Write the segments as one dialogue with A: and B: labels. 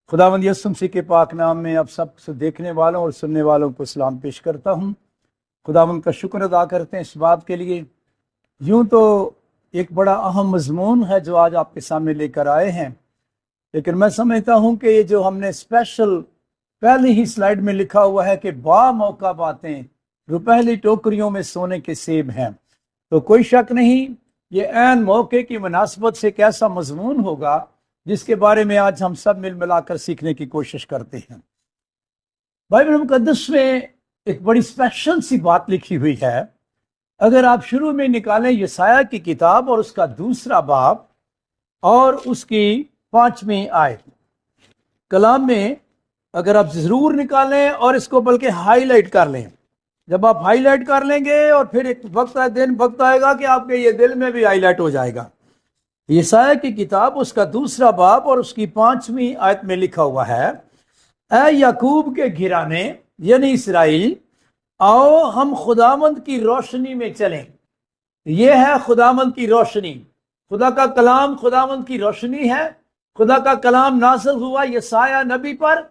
A: خداوند یسوع مسیح کے پاک نام میں اب سب سے دیکھنے والوں اور سننے والوں کو سلام پیش کرتا ہوں۔ خداوند کا شکر ادا کرتے ہیں اس بات کے لیے۔ یوں تو ایک بڑا اہم مضمون ہے جو آج آپ کے سامنے لے کر آئے ہیں، لیکن میں سمجھتا ہوں کہ یہ جو ہم نے اسپیشل پہلی ہی سلائیڈ میں لکھا ہوا ہے کہ با موقع باتیں روپہلی ٹوکریوں میں سونے کے سیب ہیں، تو کوئی شک نہیں یہ عین موقع کی مناسبت سے ایک ایسا مضمون ہوگا جس کے بارے میں آج ہم سب مل ملا کر سیکھنے کی کوشش کرتے ہیں۔ بائبل مقدس میں ایک بڑی اسپیشل سی بات لکھی ہوئی ہے۔ اگر آپ شروع میں نکالیں یسایہ کی کتاب اور اس کا 2 باب اور اس کی 5ویں آیت، کلام میں اگر آپ ضرور نکالیں اور اس کو بلکہ ہائی لائٹ کر لیں، جب آپ ہائی لائٹ کر لیں گے اور پھر ایک وقت آئے گا کہ آپ کے یہ دل میں بھی ہائی لائٹ ہو جائے گا۔ یسایہ کی کتاب اس کا 2 باب اور اس کی 5ویں آیت میں لکھا ہوا ہے، اے یعقوب کے گھرانے یعنی اسرائیل، آؤ ہم خداوند کی روشنی میں چلیں۔ یہ ہے خداوند کی روشنی، خدا کا کلام خداوند کی روشنی ہے۔ خدا کا کلام نازل ہوا یسایہ نبی پر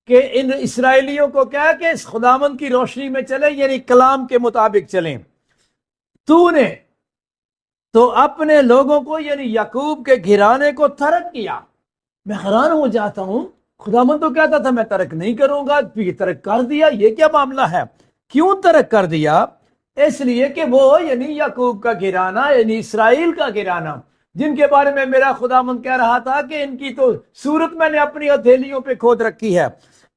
A: کہ ان اسرائیلیوں کو کہا کہ اس خداوند کی روشنی میں چلیں، یعنی کلام کے مطابق چلیں۔ تو نے تو اپنے لوگوں کو یعنی یعقوب کے گھرانے کو ترک کیا۔ میں حیران ہو جاتا ہوں، خداوند تو کہتا تھا میں ترک نہیں کروں گا، یہ ترک کر دیا، یہ کیا معاملہ ہے؟ کیوں ترک کر دیا؟ اس لیے کہ وہ یعنی یعقوب کا گھرانہ یعنی اسرائیل کا گھرانہ، جن کے بارے میں میرا خداوند کہہ رہا تھا کہ ان کی تو صورت میں نے اپنی ہتھیلیوں پہ کھود رکھی ہے،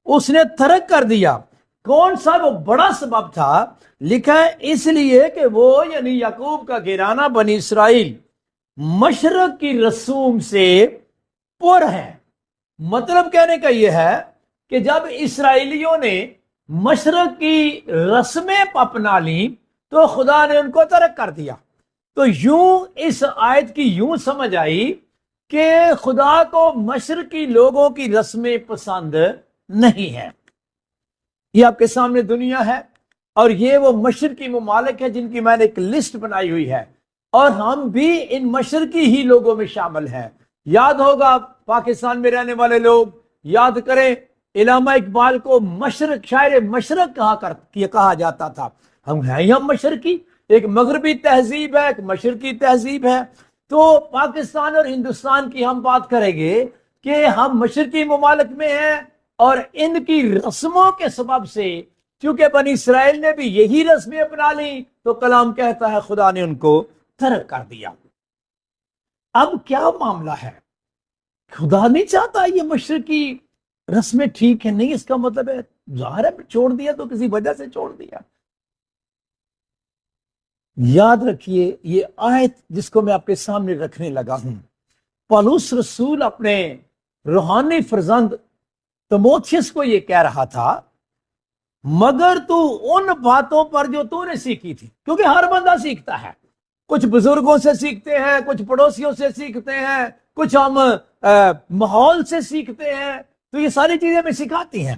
A: اس نے ترک کر دیا۔ کون سا وہ بڑا سبب تھا؟ لکھا ہے اس لیے کہ وہ یعنی یعقوب کا گھرانہ بنی اسرائیل مشرق کی رسوم سے پر ہے۔ مطلب کہنے کا یہ ہے کہ جب اسرائیلیوں نے مشرق کی رسمیں اپنا لی تو خدا نے ان کو ترک کر دیا۔ تو یوں اس آیت کی یوں سمجھ آئی کہ خدا کو مشرقی لوگوں کی رسمیں پسند نہیں ہے۔ یہ آپ کے سامنے دنیا ہے اور یہ وہ مشرقی ممالک ہے جن کی میں نے ایک لسٹ بنائی ہوئی ہے، اور ہم بھی ان مشرقی ہی لوگوں میں شامل ہیں۔ یاد ہوگا پاکستان میں رہنے والے لوگ یاد کریں، علامہ اقبال کو مشرق شاعر مشرق کہا جاتا تھا۔ ہم ہیں ہم مشرقی، ایک مغربی تہذیب ہے، ایک مشرقی تہذیب ہے۔ تو پاکستان اور ہندوستان کی ہم بات کریں گے کہ ہم مشرقی ممالک میں ہیں، اور ان کی رسموں کے سبب سے چونکہ بنی اسرائیل نے بھی یہی رسمیں اپنا لی تو کلام کہتا ہے خدا نے ان کو ترک کر دیا۔ اب کیا معاملہ ہے؟ خدا نہیں چاہتا یہ مشرقی رسمیں ٹھیک ہے، نہیں، اس کا مطلب ہے ظاہر ہے چھوڑ دیا تو کسی وجہ سے چھوڑ دیا۔ یاد رکھیے یہ آیت جس کو میں آپ کے سامنے رکھنے لگا ہوں، پولس رسول اپنے روحانی فرزند تموتھیوس کو یہ کہہ رہا تھا، مگر تو ان باتوں پر جو تو نے سیکھی تھی، کیونکہ ہر بندہ سیکھتا ہے، کچھ بزرگوں سے سیکھتے ہیں، کچھ پڑوسیوں سے سیکھتے ہیں، کچھ ہم ماحول سے سیکھتے ہیں، تو یہ ساری چیزیں ہمیں سکھاتی ہیں۔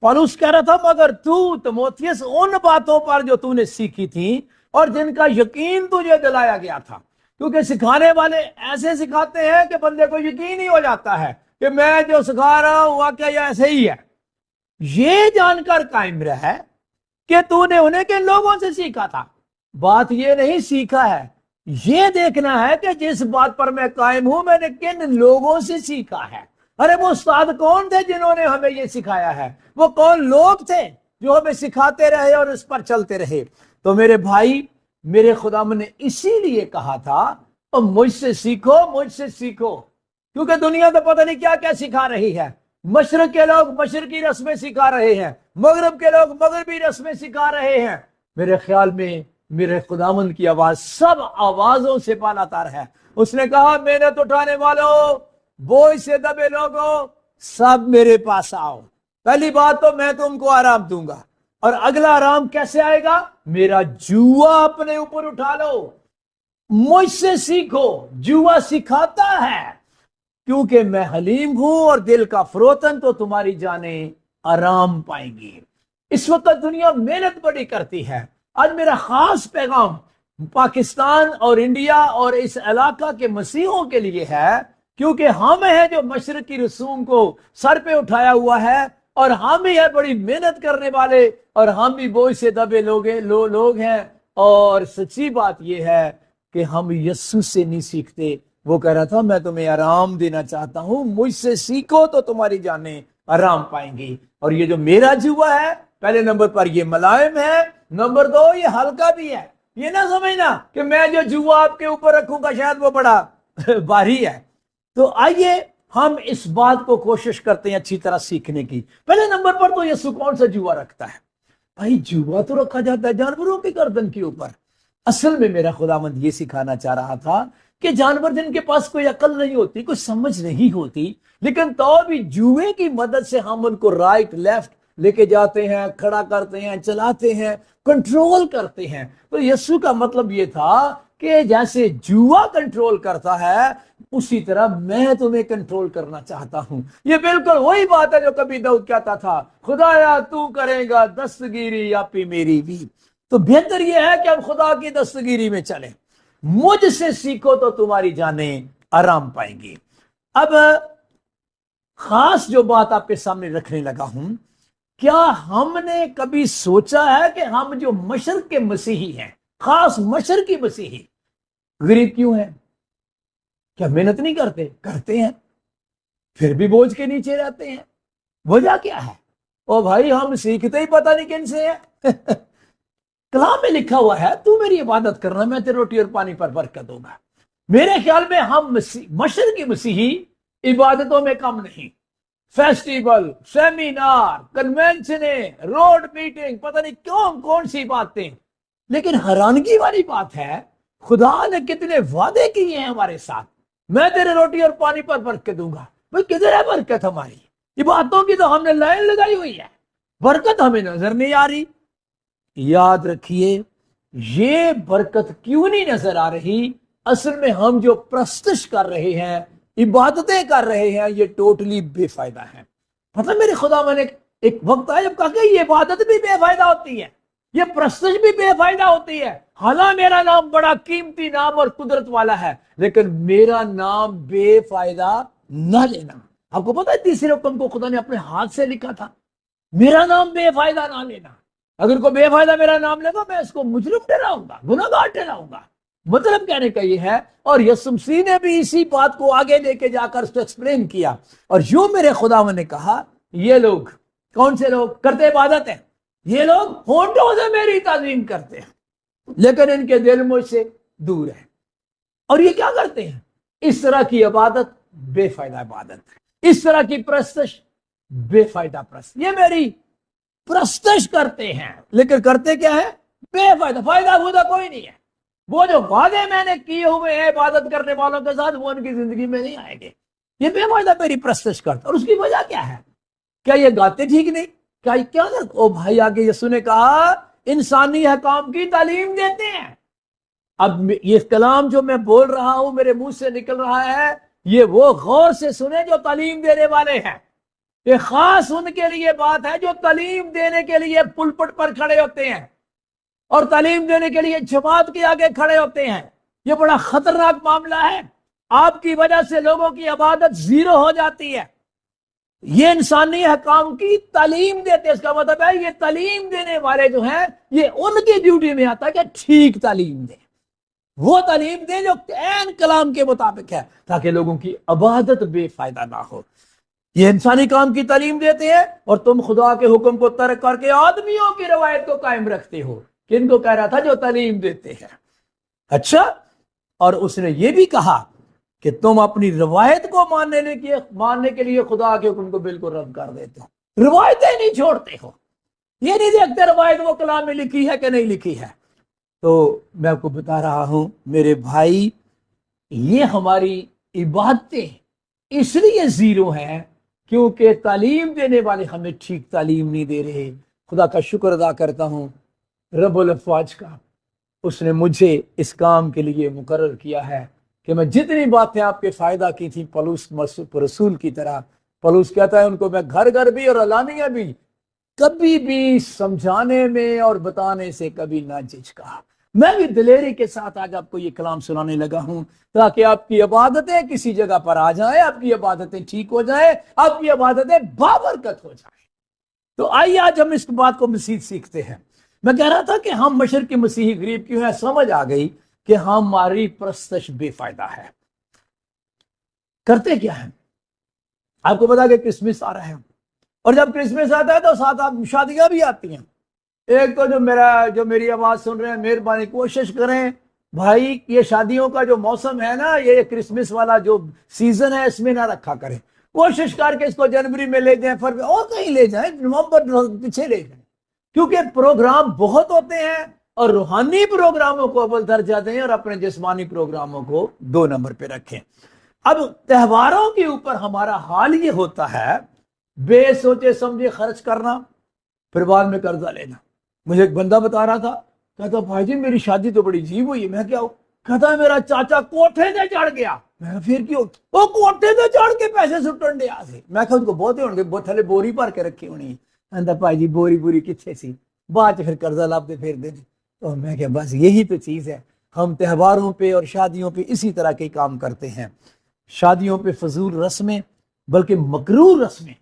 A: پولس کہہ رہا تھا مگر تو تموتھیوس ان باتوں پر جو تو نے سیکھی تھی اور جن کا یقین تجھے دلایا گیا تھا، کیونکہ سکھانے والے ایسے سکھاتے ہیں کہ بندے کو یقین ہی ہو جاتا ہے کہ میں جو سکھا رہا ہوں واقعہ یہ ایسے ہی ہے۔ یہ جان کر قائم رہ کہ تو نے انہیں کن لوگوں سے سیکھا تھا۔ بات یہ نہیں سیکھا ہے، یہ دیکھنا ہے کہ جس بات پر میں قائم ہوں میں نے کن لوگوں سے سیکھا ہے۔ ارے وہ استاد کون تھے جنہوں نے ہمیں یہ سکھایا ہے؟ وہ کون لوگ تھے جو ہمیں سکھاتے رہے اور اس پر چلتے رہے؟ تو میرے بھائی، میرے خداوند نے اسی لیے کہا تھا اور مجھ سے سیکھو، مجھ سے سیکھو، کیونکہ دنیا تو پتہ نہیں کیا کیا سکھا رہی ہے۔ مشرق کے لوگ مشرقی رسمیں سکھا رہے ہیں، مغرب کے لوگ مغربی رسمیں سکھا رہے ہیں۔ میرے خیال میں میرے خداوند کی آواز سب آوازوں سے بالاتر ہے۔ اس نے کہا محنت اٹھانے والوں، بوجھ سے دبے لوگوں، سب میرے پاس آؤ۔ پہلی بات تو میں تم کو آرام دوں گا، اور اگلا آرام کیسے آئے گا؟ میرا جوا اپنے اوپر اٹھا لو، مجھ سے سیکھو۔ جوا سکھاتا ہے کیونکہ میں حلیم ہوں اور دل کا فروتن، تو تمہاری جانیں آرام پائیں گی۔ اس وقت دنیا محنت بڑی کرتی ہے۔ آج میرا خاص پیغام پاکستان اور انڈیا اور اس علاقہ کے مسیحوں کے لیے ہے کیونکہ ہم ہیں جو مشرق کی رسوم کو سر پہ اٹھایا ہوا ہے، اور ہم ہی ہے بڑی محنت کرنے والے، اور ہم بھی بوجھ سے دبے لوگ ہیں۔ اور سچی بات یہ ہے کہ ہم یسوع سے نہیں سیکھتے۔ وہ کہہ رہا تھا میں تمہیں آرام دینا چاہتا ہوں، مجھ سے سیکھو تو تمہاری جانیں آرام پائیں گی۔ اور یہ جو میرا جوا ہے، پہلے نمبر پر یہ ملائم ہے، نمبر 2 یہ ہلکا بھی ہے۔ یہ نہ سمجھنا کہ میں جو جوا آپ کے اوپر رکھوں گا شاید وہ بڑا بھاری ہے۔ تو آئیے ہم اس بات کو کوشش کرتے ہیں اچھی طرح سیکھنے کی۔ پہلے نمبر پر تو یسوع کون سا جوا رکھتا ہے؟ بھائی جوا تو رکھا جاتا ہے جانوروں کی گردن کے اوپر۔ اصل میں میرا خداوند یہ سکھانا چاہ رہا تھا کہ جانور جن کے پاس کوئی عقل نہیں ہوتی، کوئی سمجھ نہیں ہوتی، لیکن تو بھی جوئے کی مدد سے ہم ان کو رائٹ لیفٹ لے کے جاتے ہیں، کھڑا کرتے ہیں، چلاتے ہیں، کنٹرول کرتے ہیں۔ تو یسوع کا مطلب یہ تھا کہ جیسے جوا کنٹرول کرتا ہے اسی طرح میں تمہیں کنٹرول کرنا چاہتا ہوں۔ یہ بالکل وہی بات ہے جو کبھی داؤد کہتا تھا، خدایا تو کرے گا دستگیری یا پی میری بھی۔ تو بہتر یہ ہے کہ ہم خدا کی دستگیری میں چلیں۔ مجھ سے سیکھو تو تمہاری جانیں آرام پائیں گی۔ اب خاص جو بات آپ کے سامنے رکھنے لگا ہوں، کیا ہم نے کبھی سوچا ہے کہ ہم جو مشرق کے مسیحی ہیں، خاص مشرقی مسیحی، غریب کیوں ہیں؟ کیا محنت نہیں کرتے؟ کرتے ہیں، پھر بھی بوجھ کے نیچے رہتے ہیں۔ وجہ کیا ہے؟ او بھائی ہم سیکھتے ہی پتہ نہیں کن سے ہیں۔ کلام میں لکھا ہوا ہے تو میری عبادت کرنا، میں تیرے روٹی اور پانی پر برکت دوں گا۔ میرے خیال میں ہم مشرقی مسیحی عبادتوں میں کم نہیں۔ فیسٹیول، سیمینار، کنونشنیں، روڈ میٹنگ، پتہ نہیں کون سی باتیں، لیکن حیرانگی والی بات ہے خدا نے کتنے وعدے کیے ہیں ہمارے ساتھ۔ میں تیرے روٹی اور پانی پر برکت دوں گا۔ بھئی کدھر ہے برکت ہماری؟ یہ باتوں کی تو ہم نے لائن لگائی ہوئی ہے، برکت ہمیں نظر نہیں آ رہی۔ یاد رکھیے یہ برکت کیوں نہیں نظر آ رہی؟ اصل میں ہم جو پرستش کر رہے ہیں، عبادتیں کر رہے ہیں، یہ ٹوٹلی بے فائدہ ہیں۔ مطلب میرے خدا میں نے ایک وقت آیا جب کہا کہ یہ عبادت بھی بے فائدہ ہوتی ہے، یہ پرستش بھی بے فائدہ ہوتی ہے۔ حالانکہ میرا نام بڑا قیمتی نام اور قدرت والا ہے، لیکن میرا نام بے فائدہ نہ لینا۔ آپ کو پتا ہے تیسرے حکم کو خدا نے اپنے ہاتھ سے لکھا تھا، میرا نام بے فائدہ نہ لینا۔ اگر کوئی بے فائدہ میرا نام لے گا میں اس کو مجرم ٹھہراؤں گا، گناہ گار ٹھہراؤں گا۔ مطلب کہنے کا یہ ہے، اور یسوع مسیح نے بھی اسی بات کو آگے لے کے جا کر اس کو ایکسپلین کیا۔ اور یوں میرے خداوند نے کہا یہ لوگ کون سے لوگ کرتے عبادت ہیں؟ یہ لوگ ہونٹوں سے میری تعظیم کرتے ہیں لیکن ان کے دل مجھ سے دور ہے۔ اور یہ کیا کرتے ہیں؟ اس طرح کی عبادت بے فائدہ عبادت ہے، اس طرح کی پرستش بے فائدہ پرست۔ یہ میری پرستش کرتے ہیں لیکن کرتے کیا ہے؟ بے فائدہ، فائدہ کوئی نہیں ہے۔ وہ جو وعدے میں نے کیے ہوئے ہیں عبادت کرنے والوں کے ساتھ وہ ان کی زندگی میں نہیں آئیں گے۔ یہ بے فائدہ میری پرستش کرتا۔ اور اس کی وجہ کیا ہے؟ کیا یہ گاتے ٹھیک نہیں؟ کیا او بھائی آگے یسوع نے کہا انسانی حکام کی تعلیم دیتے ہیں۔ اب یہ کلام جو میں بول رہا ہوں میرے منہ سے نکل رہا ہے، یہ وہ غور سے سنیں جو تعلیم دینے والے ہیں۔ یہ خاص ان کے لیے بات ہے جو تعلیم دینے کے لیے پلپٹ پر کھڑے ہوتے ہیں اور تعلیم دینے کے لیے جماعت کے آگے کھڑے ہوتے ہیں۔ یہ بڑا خطرناک معاملہ ہے۔ آپ کی وجہ سے لوگوں کی عبادت زیرو ہو جاتی ہے۔ یہ انسانی حکام کی تعلیم دیتے، اس کا مطلب ہے یہ تعلیم دینے والے جو ہیں یہ ان کی ڈیوٹی میں آتا ہے کہ ٹھیک تعلیم دیں، وہ تعلیم دیں جو عین کلام کے مطابق ہے، تاکہ لوگوں کی عبادت بے فائدہ نہ ہو۔ یہ انسانی کام کی تعلیم دیتے ہیں اور تم خدا کے حکم کو ترک کر کے آدمیوں کی روایت کو قائم رکھتے ہو۔ کن کو کہہ رہا تھا؟ جو تعلیم دیتے ہیں۔ اچھا، اور اس نے یہ بھی کہا کہ تم اپنی روایت کو ماننے کے لیے خدا کے حکم کو بالکل رد کر دیتے ہو، روایتیں نہیں چھوڑتے ہو، یہ نہیں دیکھتے روایت وہ کلام میں لکھی ہے کہ نہیں لکھی ہے۔ تو میں آپ کو بتا رہا ہوں میرے بھائی، یہ ہماری عبادتیں اس لیے زیرو ہیں کیونکہ تعلیم دینے والے ہمیں ٹھیک تعلیم نہیں دے رہے۔ خدا کا شکر ادا کرتا ہوں رب الافواج کا، اس نے مجھے اس کام کے لیے مقرر کیا ہے کہ میں جتنی باتیں آپ کے فائدہ کی تھیں پولس رسول کی طرح، پولس کہتا ہے ان کو میں گھر گھر بھی اور علانیہ بھی کبھی بھی سمجھانے میں اور بتانے سے کبھی نہ جھجکا۔ میں بھی دلیری کے ساتھ آج آپ کو یہ کلام سنانے لگا ہوں تاکہ آپ کی عبادتیں کسی جگہ پر آ جائیں، آپ کی عبادتیں ٹھیک ہو جائیں، آپ کی عبادتیں بابرکت ہو جائیں۔ تو آئیے آج ہم اس بات کو مزید سیکھتے ہیں۔ میں کہہ رہا تھا کہ ہم مشرقی مسیحی غریب کیوں ہیں، سمجھ آ گئی کہ ہماری پرستش بے فائدہ ہے۔ کرتے کیا ہے؟ آپ کو پتا کہ کرسمس آ رہا ہے، اور جب کرسمس آتا ہے تو ساتھ آپ شادیاں بھی آتی ہیں۔ ایک تو جو میری آواز سن رہے ہیں، مہربانی کوشش کریں بھائی، یہ شادیوں کا جو موسم ہے نا، یہ کرسمس والا جو سیزن ہے، اس میں نہ رکھا کریں۔ کوشش کر کے اس کو جنوری میں لے جائیں، فروری اور کہیں لے جائیں، نومبر پیچھے لے جائیں، کیونکہ پروگرام بہت ہوتے ہیں اور روحانی پروگراموں کو اول درجہ دیں اور اپنے جسمانی پروگراموں کو 2 نمبر پہ رکھیں۔ اب تہواروں کے اوپر ہمارا حال یہ ہوتا ہے بے سوچے سمجھے خرچ کرنا، پھر بعد میں قرضہ لینا۔ مجھے ایک بندہ بتا رہا تھا، کہتا بھائی جی میری شادی تو بڑی عجیب ہوئی ہے۔ میں کیا ہو؟ کہتا ہے میرا چاچا کوٹھے سے چڑھ گیا۔ میں پھر کیوں؟ وہ کوٹھے سے چڑھ کے پیسے سٹن دیا سے۔ میں کہا ان کو بہت ہوں گے، بہت تھلے بوری بھر کے رکھی ہونی۔ کہتا بھائی جی بوری کتنے سی، بعد پھر قرضہ لابتے پھر دے۔ تو میں کہا بس یہی تو چیز ہے، ہم تہواروں پہ اور شادیوں پہ اسی طرح کے کام کرتے ہیں۔ شادیوں پہ فضول رسمیں، بلکہ مکروہ رسمیں۔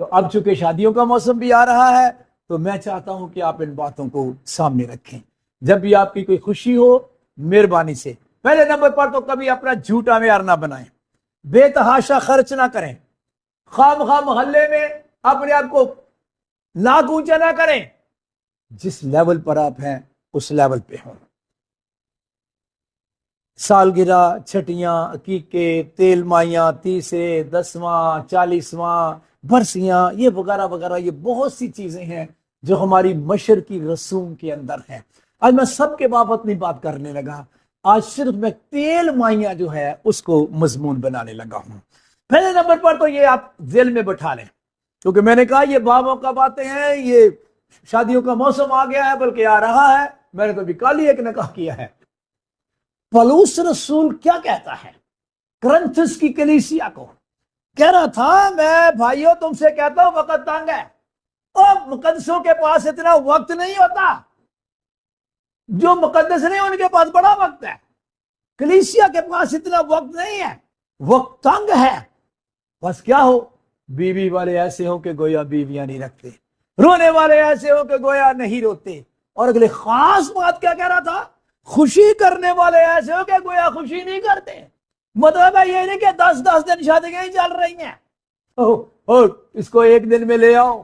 A: تو اب چونکہ شادیوں کا موسم بھی آ رہا ہے تو میں چاہتا ہوں کہ آپ ان باتوں کو سامنے رکھیں۔ جب بھی آپ کی کوئی خوشی ہو، مہربانی سے پہلے نمبر پر تو کبھی اپنا جھوٹا معیار نہ بنائیں، بے تحاشا خرچ نہ کریں، خام محلے میں اپنے آپ کو ناک اونچا نہ کریں۔ جس لیول پر آپ ہیں اس لیول پہ ہوں۔ سالگرہ، چھٹیاں، عقیقے، تیل مائیاں، 30 10واں، 40واں، برسیاں، یہ وغیرہ وغیرہ، یہ بہت سی چیزیں ہیں جو ہماری مشرقی رسوم کے اندر ہیں۔ آج میں سب کے بابت نہیں بات کرنے لگا، آج صرف میں تیل مائیاں جو ہے اس کو مضمون بنانے لگا ہوں۔ پہلے نمبر پر تو یہ آپ ذہن میں بٹھا لیں، کیونکہ میں نے کہا یہ بابوں کا باتیں ہیں، یہ شادیوں کا موسم آ گیا ہے، بلکہ آ رہا ہے۔ میں نے تو ابھی کل ہی ایک نکاح کیا ہے۔ پولس رسول کیا کہتا ہے کرنتھس کی کلیسیا کو؟ کہہ رہا تھا میں بھائیوں تم سے کہتا ہوں وقت تنگ ہے، اور مقدسوں کے پاس اتنا وقت نہیں ہوتا، جو مقدس نہیں ان کے پاس بڑا وقت ہے، کلیسیا کے پاس اتنا وقت نہیں ہے، وقت تنگ ہے۔ بس کیا ہو، بیوی والے ایسے ہو کہ گویا بیویاں نہیں رکھتے، رونے والے ایسے ہو کہ گویا نہیں روتے، اور اگلے خاص بات کیا کہہ رہا تھا، خوشی کرنے والے ایسے ہو کہ گویا خوشی نہیں کرتے۔ مطلب ہے یہ نہیں کہ 10 دن شادیاں ہی چل رہی ہیں اور اس کو ایک دن میں لے آؤ۔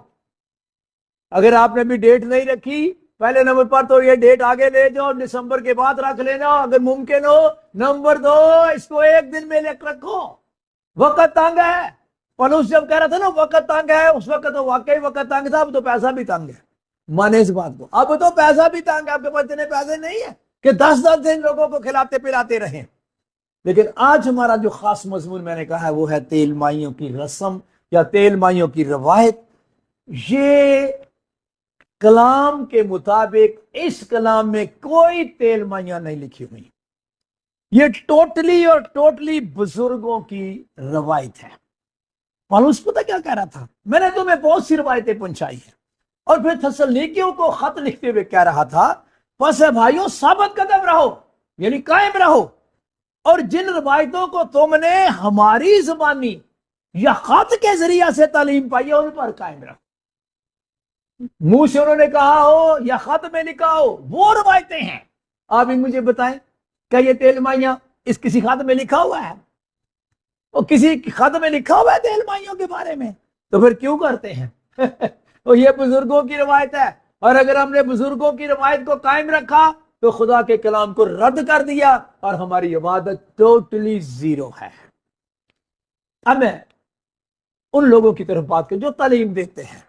A: اگر آپ نے بھی ڈیٹ نہیں رکھی، پہلے نمبر پر تو یہ ڈیٹ آگے لے جاؤ، دسمبر کے بعد رکھ لینا اگر ممکن ہو۔ نمبر 2، اس کو ایک دن میں لے رکھو، وقت تنگ ہے۔ پولس جب کہہ رہا تھا نا وقت تنگ ہے، اس وقت تو واقعی وقت تنگ تھا، اب تو پیسہ بھی تنگ ہے۔ مانے اس بات کو، اب تو پیسہ بھی تنگ ہے، آپ کے پاس اتنے پیسے نہیں ہیں کہ 10 دن لوگوں کو کھلاتے پلاتے رہیں۔ لیکن آج ہمارا جو خاص مضمون میں نے کہا ہے وہ ہے تیل مائیوں کی رسم یا تیل مائیوں کی روایت۔ یہ کلام کے مطابق اس کلام میں کوئی تیل مائیاں نہیں لکھی ہوئی، یہ ٹوٹلی بزرگوں کی روایت ہے۔ پولس پتہ کیا کہہ رہا تھا، میں نے تمہیں بہت سی روایتیں پہنچائی ہیں، اور پھر تھسلونیکیوں کو خط لکھتے ہوئے کہہ رہا تھا پس ہے بھائیوں ثابت قدم رہو، یعنی قائم رہو، اور جن روایتوں کو تم نے ہماری زبانی یا خط کے ذریعہ سے تعلیم پائی ہے ان پر قائم رہو۔ منہ سے انہوں نے کہا ہو یا خط میں لکھا ہو، وہ روایتیں ہیں۔ آپ ہی مجھے بتائیں کیا یہ تیل مائیاں اس کسی خط میں لکھا ہوا ہے؟ وہ کسی خط میں لکھا ہوا ہے تیل مائیوں کے بارے میں؟ تو پھر کیوں کرتے ہیں؟ تو یہ بزرگوں کی روایت ہے، اور اگر ہم نے بزرگوں کی روایت کو قائم رکھا تو خدا کے کلام کو رد کر دیا اور ہماری عبادت ٹوٹلی زیرو ہے۔ اب میں ان لوگوں کی طرف بات کروں جو تعلیم دیتے ہیں،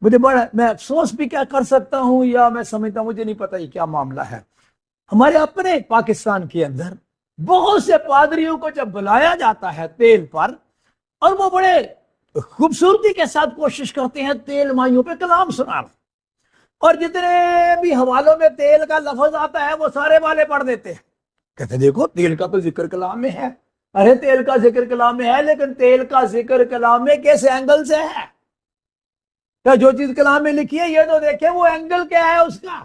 A: میں افسوس بھی کیا کر سکتا ہوں، یا میں سمجھتا ہوں مجھے نہیں پتا یہ کیا معاملہ ہے۔ ہمارے اپنے پاکستان کے اندر بہت سے پادریوں کو جب بلایا جاتا ہے تیل پر، اور وہ بڑے خوبصورتی کے ساتھ کوشش کرتے ہیں تیل مائیوں پہ کلام سنانا، اور جتنے بھی حوالوں میں تیل کا لفظ آتا ہے وہ سارے والے پڑھ دیتے ہیں، کہتے ہیں دیکھو تیل کا تو ذکر کلام میں ہے۔ ارے تیل کا ذکر کلام میں ہے، لیکن تیل کا ذکر کلام میں کس اینگل سے ہے؟ جو چیز کلام میں لکھی ہے یہ تو دیکھیں وہ اینگل کیا ہے اس کا۔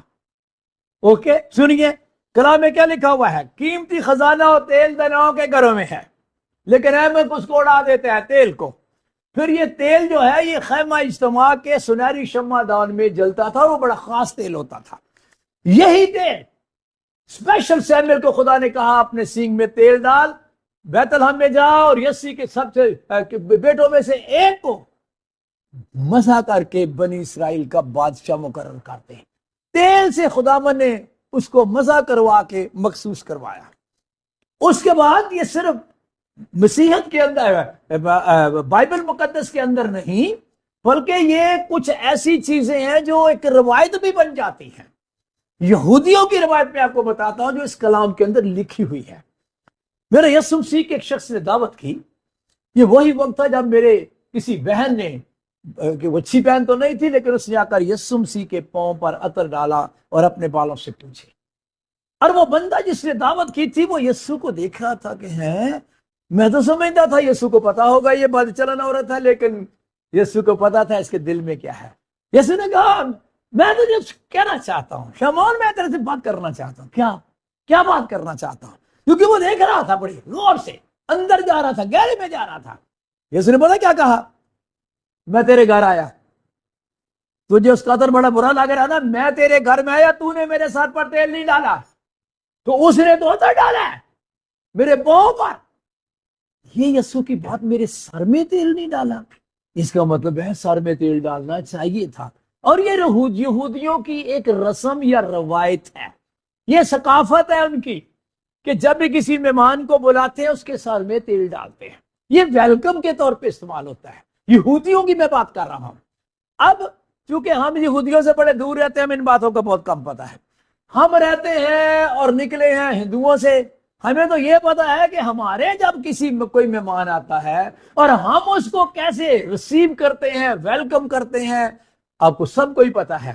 A: اوکے سنیے، کلام میں کیا لکھا ہوا ہے؟ قیمتی خزانہ اور تیل دناؤں کے گھروں میں ہے، لیکن احمد اس کو اڑا دیتے ہیں تیل کو۔ پھر یہ تیل جو ہے یہ خیمہ اجتماع کے سنہری شمع دان میں جلتا تھا، وہ بڑا خاص تیل ہوتا تھا۔ یہی تیل اسپیشل سیموئیل کو خدا نے کہا اپنے سینگ میں تیل ڈال، بیت الحم میں جا اور یسی کے سب سے بیٹوں میں سے ایک کو مسح کر کے بنی اسرائیل کا بادشاہ مقرر کرتے ہیں۔ تیل سے خداوند نے اس کو مسح کروا کے مخصوص کروایا۔ اس کے بعد یہ صرف مسیحیت کے اندر، بائبل مقدس کے اندر نہیں، بلکہ یہ کچھ ایسی چیزیں ہیں جو ایک روایت بھی بن جاتی ہیں۔ یہودیوں کی روایت میں آپ کو بتاتا ہوں جو اس کلام کے اندر لکھی ہوئی ہے۔ میرے یسوع مسیح کے ایک شخص نے دعوت کی، یہ وہی وقت تھا جب میرے کسی بہن نے، کہ وہ اچھی بہن تو نہیں تھی لیکن اس نے آ کر یسوع مسیح کے پاؤں پر عطر ڈالا اور اپنے بالوں سے پوچھے، اور وہ بندہ جس نے دعوت کی تھی وہ یسوع کو دیکھ رہا تھا کہ ہیں، میں تو سمجھتا تھا یسوع کو پتا ہوگا یہ بد چلن عورت ہے، لیکن یسوع کو پتا تھا اس کے دل میں کیا ہے۔ یسوع نے کہا میں تجھے کہنا چاہتا ہوں شمعون، میں تیرے سے بات کرنا چاہتا ہوں۔ کیا بات کرنا چاہتا ہوں؟ کیونکہ وہ دیکھ رہا تھا بڑی غور سے، اندر جا رہا تھا، گہرے میں جا رہا تھا۔ یسوع نے بولا کیا کہا؟ میں تیرے گھر آیا، تجھے اس قدر بڑا برا لگ رہا تھا، میں تیرے گھر میں آیا، تو نے میرے سر پر تیل نہیں ڈالا، تو اس نے تو عطر ڈالا ہے میرے پاؤں پر۔ یہ یسوع کی بات، میرے سر میں تیل نہیں ڈالا، اس کا مطلب ہے سر میں تیل ڈالنا چاہیے تھا۔ اور یہ یہودیوں کی ایک رسم یا روایت ہے، یہ ثقافت ہے ان کی کہ جب بھی کسی مہمان کو بلاتے ہیں اس کے سر میں تیل ڈالتے ہیں۔ یہ ویلکم کے طور پہ استعمال ہوتا ہے۔ یہودیوں کی میں بات کر رہا ہوں۔ اب چونکہ ہم یہودیوں سے بڑے دور رہتے ہیں، ہمیں ان باتوں کا بہت کم پتہ ہے۔ ہم رہتے ہیں اور نکلے ہیں ہندوؤں سے، ہمیں تو یہ پتا ہے کہ ہمارے جب کسی کوئی مہمان آتا ہے اور ہم اس کو کیسے ریسیو کرتے ہیں، ویلکم کرتے ہیں، آپ کو سب کو ہی پتا ہے۔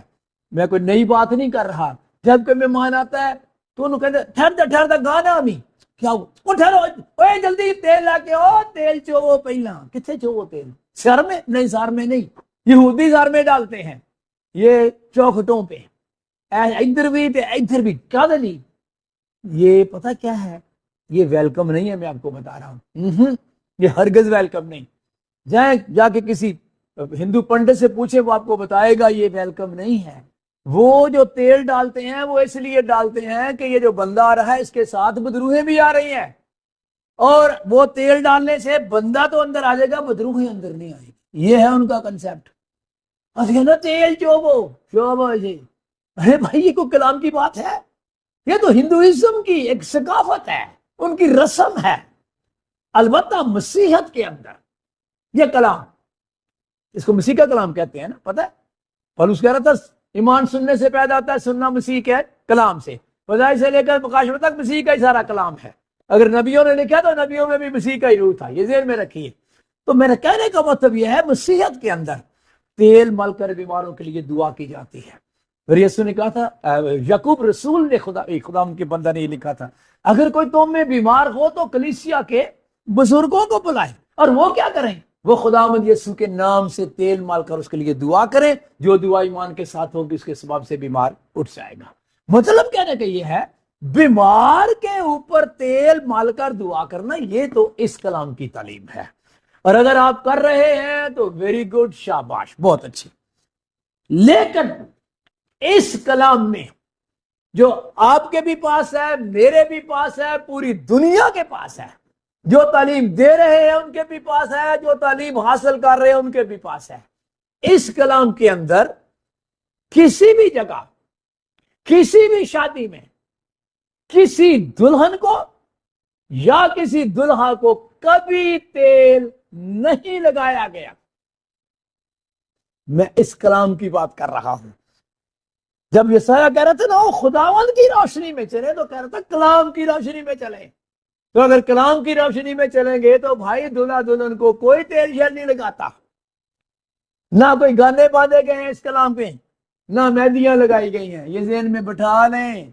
A: میں کوئی نئی بات نہیں کر رہا۔ جب کوئی مہمان آتا ہے تو انہوں کہتے ٹھہر دا گانا امی کیا وہ ٹھہرو، اوے جلدی تیل لا کے او، تیل چوو پہلا۔ کتنے چوو تیل؟ سر میں نہیں، سر میں نہیں، یہودی سر میں ڈالتے ہیں، یہ چوکھٹوں پہ، ادھر بھی تے ادھر بھی۔ کیا دلیل؟ یہ پتہ کیا ہے؟ یہ ویلکم نہیں ہے، میں آپ کو بتا رہا ہوں، یہ ہرگز ویلکم نہیں۔ جائیں جا کے کسی ہندو پنڈت سے پوچھیں، وہ آپ کو بتائے گا یہ ویلکم نہیں ہے۔ وہ جو تیل ڈالتے ہیں وہ اس لیے ڈالتے ہیں کہ یہ جو بندہ آ رہا ہے اس کے ساتھ بدروہیں بھی آ رہی ہیں، اور وہ تیل ڈالنے سے بندہ تو اندر آ جائے گا، بدروہیں اندر نہیں آئے گی۔ یہ ہے ان کا کنسیپٹ۔ نا تیل چوبو جی، ارے بھائی یہ کوئی کلام کی بات ہے؟ یہ تو ہندوازم کی ایک ثقافت ہے، ان کی رسم ہے۔ البتہ مسیحیت کے اندر یہ کلام، اس کو مسیح کا کلام کہتے ہیں نا، پتہ ہے؟ پولس کہہ رہا تھا ایمان سننے سے پیدا ہوتا ہے، سننا مسیح کے کلام سے۔ پیدائش سے لے کر مکاشفہ تک مسیح کا ہی سارا کلام ہے۔ اگر نبیوں نے لکھا تو نبیوں میں بھی مسیح کا ہی روح تھا، یہ ذہن میں رکھیے۔ تو میرے کہنے کا مطلب یہ ہے مسیحیت کے اندر تیل مل کر بیماروں کے لیے دعا کی جاتی ہے۔ پھر یسوع نے کہا تھا، یعقوب رسول نے خدا کے بندہ نے یہ لکھا تھا، اگر کوئی تم میں بیمار ہو تو کلیسیا کے بزرگوں کو بلائے، اور وہ کیا کریں؟ وہ خداوند یسوع کے نام سے تیل مال کر اس کے لیے دعا کریں، جو دعا ایمان کے ساتھ ہوگی اس کے سبب سے بیمار اٹھ جائے گا۔ مطلب کہنے کا یہ ہے بیمار کے اوپر تیل مال کر دعا کرنا، یہ تو اس کلام کی تعلیم ہے، اور اگر آپ کر رہے ہیں تو ویری گڈ، شاباش، بہت اچھی۔ لیکن اس کلام میں جو آپ کے بھی پاس ہے، میرے بھی پاس ہے، پوری دنیا کے پاس ہے، جو تعلیم دے رہے ہیں ان کے بھی پاس ہے، جو تعلیم حاصل کر رہے ہیں ان کے بھی پاس ہے، اس کلام کے اندر کسی بھی جگہ، کسی بھی شادی میں، کسی دلہن کو یا کسی دلہا کو کبھی تیل نہیں لگایا گیا۔ میں اس کلام کی بات کر رہا ہوں۔ جب یسایہ کہہ رہا تھا نا وہ خداوند کی روشنی میں چلے، تو کہہ رہا تھا کلام کی روشنی میں چلے۔ تو اگر کلام کی روشنی میں چلیں گے تو بھائی دلہا دلہن کو کوئی تیل شیل نہیں لگاتا، نہ کوئی گانے باندھے گئے ہیں اس کلام پہ، نہ مہندیاں لگائی گئی ہیں۔ یہ ذہن میں بٹھا لیں،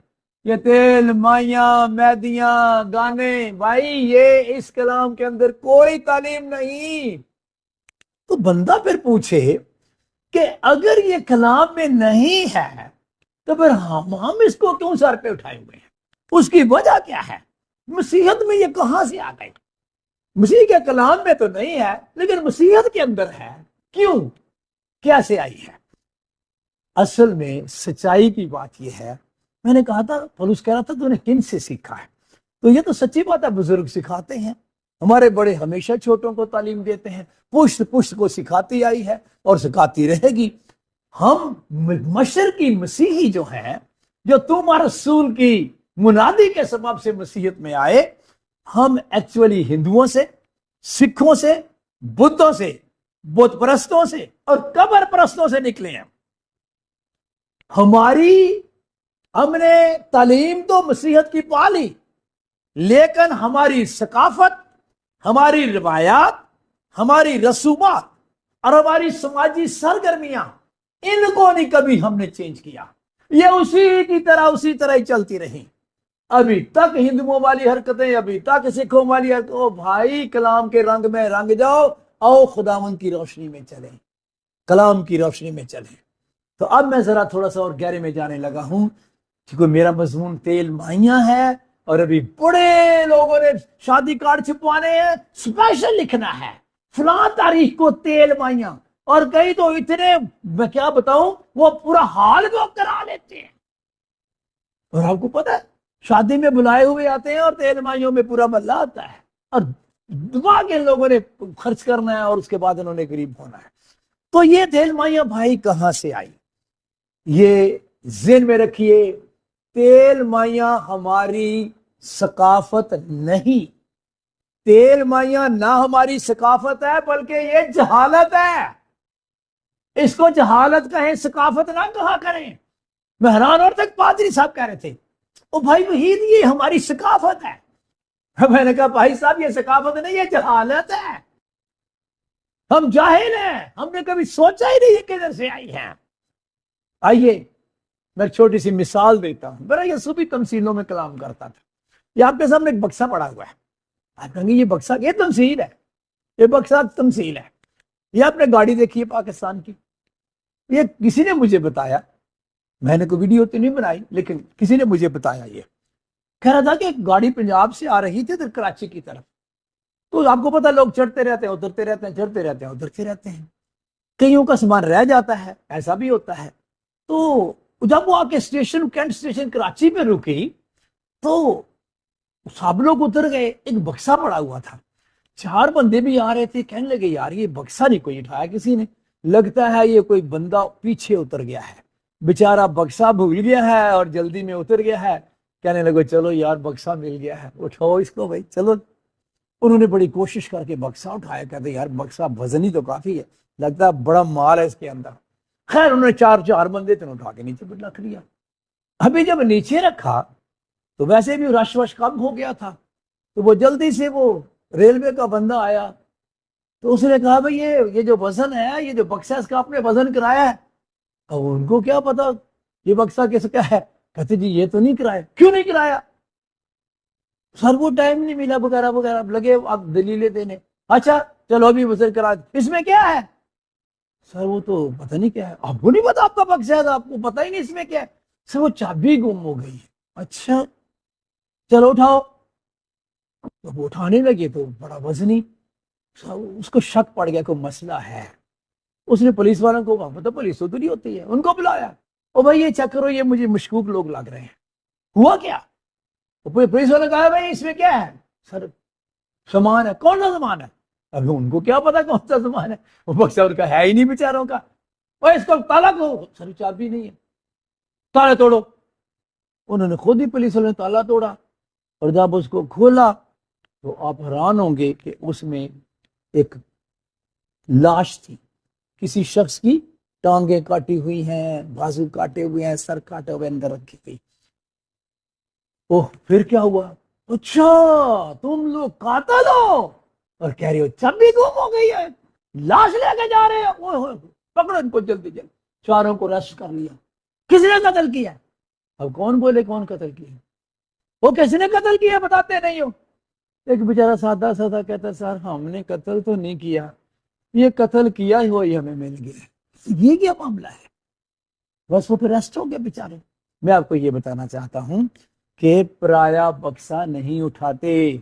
A: یہ تیل، مائیاں، مہندیاں، گانے، بھائی یہ اس کلام کے اندر کوئی تعلیم نہیں۔ تو بندہ پھر پوچھے کہ اگر یہ کلام میں نہیں ہے تو پھر ہم اس کو کیوں سر پہ اٹھائے ہوئے ہیں؟ اس کی وجہ کیا ہے؟ مسیحت میں یہ کہاں سے آ گئی؟ مسیح کے کلام میں تو نہیں ہے لیکن مسیحت کے اندر ہے. کیوں؟ کیسے آئی ہے؟ اصل میں سچائی کی بات یہ ہے، میں نے کہا تھا پولس کہہ رہا تھا تو نے کن سے سیکھا ہے؟ تو یہ تو سچی بات ہے، بزرگ سکھاتے ہیں، ہمارے بڑے ہمیشہ چھوٹوں کو تعلیم دیتے ہیں، پشت پشت کو سکھاتی آئی ہے اور سکھاتی رہے گی. ہم مشرقی مسیحی جو ہیں، جو تم رسول کی منادی کے سبب سے مسیحیت میں آئے، ہم ایکچولی ہندوؤں سے، سکھوں سے، بدھوں سے، بت پرستوں سے اور قبر پرستوں سے نکلے ہیں. ہم نے تعلیم تو مسیحت کی پالی، لیکن ہماری ثقافت، ہماری روایات، ہماری رسومات اور ہماری سماجی سرگرمیاں، ان کو نہیں کبھی ہم نے چینج کیا. یہ اسی طرح ہی چلتی رہی ابھی تک. ہندوؤں والی حرکتیں، ابھی تک سکھوں والی حرکتیں. او بھائی، کلام کے رنگ میں رنگ جاؤ، آؤ خداوند کی روشنی میں چلیں، کلام کی روشنی میں چلیں. تو اب میں ذرا تھوڑا سا اور گہرے میں جانے لگا ہوں، کیونکہ میرا مضمون تیل مائیاں ہے، اور ابھی بڑے لوگوں نے شادی کارڈ چھپوانے ہیں، اسپیشل لکھنا ہے فلاں تاریخ کو تیل مائیاں، اور کئی تو اتنے، میں کیا بتاؤں، وہ پورا حال وہ کرا لیتے ہیں. اور آپ کو پتا ہے شادی میں بلائے ہوئے آتے ہیں اور تیل مائیوں میں پورا محلہ آتا ہے، اور دعا کے لوگوں نے خرچ کرنا ہے اور اس کے بعد انہوں نے غریب ہونا ہے. تو یہ تیل مائیاں بھائی کہاں سے آئی؟ یہ ذہن میں رکھیے، تیل مائیاں ہماری ثقافت نہیں، تیل مائیاں نہ ہماری ثقافت ہے بلکہ یہ جہالت ہے. اس کو جہالت کہیں، ثقافت نہ کہا کریں. میں حیران اور تک پادری صاحب کہہ رہے تھے، او بھائی وحید یہ ہماری ثقافت ہے. میں نے کہا بھائی صاحب یہ ثقافت نہیں، یہ جہالت ہے. ہم جاہل ہیں، ہم نے کبھی سوچا ہی نہیں یہ کدھر سے آئی ہیں. آئیے میں چھوٹی سی مثال دیتا ہوں. میرا یہ صوفی تمثیلوں میں کلام کرتا تھا. یہ آپ کے سامنے ایک بکسا پڑا ہوا ہے. آپ کہیں گے یہ بکسا، یہ تمثیل ہے، یہ بکسا تمثیل ہے. یہ آپ نے گاڑی دیکھی ہے پاکستان کی، یہ کسی نے مجھے بتایا، میں نے کوئی ویڈیو تو نہیں بنائی لیکن کسی نے مجھے بتایا. یہ کہہ رہا تھا کہ ایک گاڑی پنجاب سے آ رہی تھی کراچی کی طرف. تو آپ کو پتا لوگ چڑھتے رہتے ہیں، اترتے رہتے ہیں، چڑھتے رہتے ہیں، اترتے رہتے ہیں. کئیوں کا سامان رہ جاتا ہے، ایسا بھی ہوتا ہے. تو جب وہ آ کے اسٹیشن، کینٹ اسٹیشن کراچی پہ رکی تو سب لوگ اتر گئے. ایک بکسا پڑا ہوا تھا، 4 بندے بھی آ رہے تھے. کہنے لگے یار یہ بکسا نہیں کوئی اٹھایا کسی نے، لگتا ہے یہ کوئی بندہ پیچھے اتر گیا ہے، بیچارہ بکسا بھول گیا ہے اور جلدی میں اتر گیا ہے. کہنے لگے چلو یار بکسا مل گیا ہے، اٹھاؤ اس کو بھائی چلو. انہوں نے بڑی کوشش کر کے بکسا اٹھایا. کہتے یار بکسا وزنی تو کافی ہے، لگتا ہے بڑا مال ہے اس کے اندر. خیر انہوں نے 4 بندے تھے، اٹھا کے نیچے پہ رکھ لیا. ابھی جب نیچے رکھا تو ویسے بھی رش وش کم ہو گیا تھا. تو وہ جلدی سے وہ ریلوے کا بندہ آیا تو اس نے کہا بھائی یہ جو وزن ہے، یہ جو بکسا اس کا آپ نے وزن کرایا ہے؟ اب ان کو کیا پتا یہ بکسا کس کا ہے. کہتے جی یہ تو نہیں کرایا. کیوں نہیں کرایا؟ سر وہ ٹائم نہیں ملا وغیرہ وغیرہ. لگے اب دلیلیں دینے. اچھا چلو ابھی وزن کرا، اس میں کیا ہے؟ سر وہ تو پتہ نہیں کیا ہے. آپ کو نہیں پتا آپ کا بکسا ہے؟ آپ کو پتہ ہی نہیں اس میں کیا ہے. سر وہ چابی گم ہو گئی. اچھا چلو اٹھاؤ. تو وہ اٹھانے لگے تو بڑا وزنی. اس کو شک پڑ گیا کوئی مسئلہ ہے. اس نے پولیس والوں کو، پتہ پولیس ادھر ہوتی ہے، ان کو بلایا. او بھائی یہ چیک کرو، یہ مجھے مشکوک لوگ لگ رہے ہیں. ہوا کیا؟ پولیس والے کہا بھائی اس میں کیا ہے؟ سر سامان ہے. کون سا سامان ہے؟ اب ان کو کیا پتا کون سا سامان ہے، وہ بکسا ان کا ہے ہی نہیں بیچاروں کا. اور اس کو تالا کو، سر چابی نہیں ہے. تالا توڑو. انہوں نے خود ہی، پولیس والوں نے تالا توڑا اور جب اس کو کھولا تو آپ حیران ہوں گے کہ اس میں ایک لاش تھی، کسی شخص کی ٹانگیں کاٹی ہوئی ہیں، بازو کاٹے ہوئے ہیں، سر کاٹے ہوئے اندر رکھی گئی. اوہ پھر کیا ہوا؟ اچھا تم لوگ قاتل ہو، اور کہہ رہی ہو چابی گم ہو گئی ہے، لاش لے کے جا رہے ہو. پکڑو ان کو جلدی جلدی. 4 کو ریسٹ کر لیا. کس نے قتل کیا؟ اب کون بولے کون قتل کیا؟ وہ کس نے قتل کیا بتاتے نہیں ہو. ایک بیچارہ سادہ سادہ کہتا سر ہم نے قتل تو نہیں کیا، یہ قتل کیا ہی وہی ہمیں مل گیا. یہ کیا معاملہ ہے؟ بس وہ پھر ریسٹ ہو گیا بیچارے. میں آپ کو یہ بتانا چاہتا ہوں کہ پرایا بکسا نہیں اٹھاتے،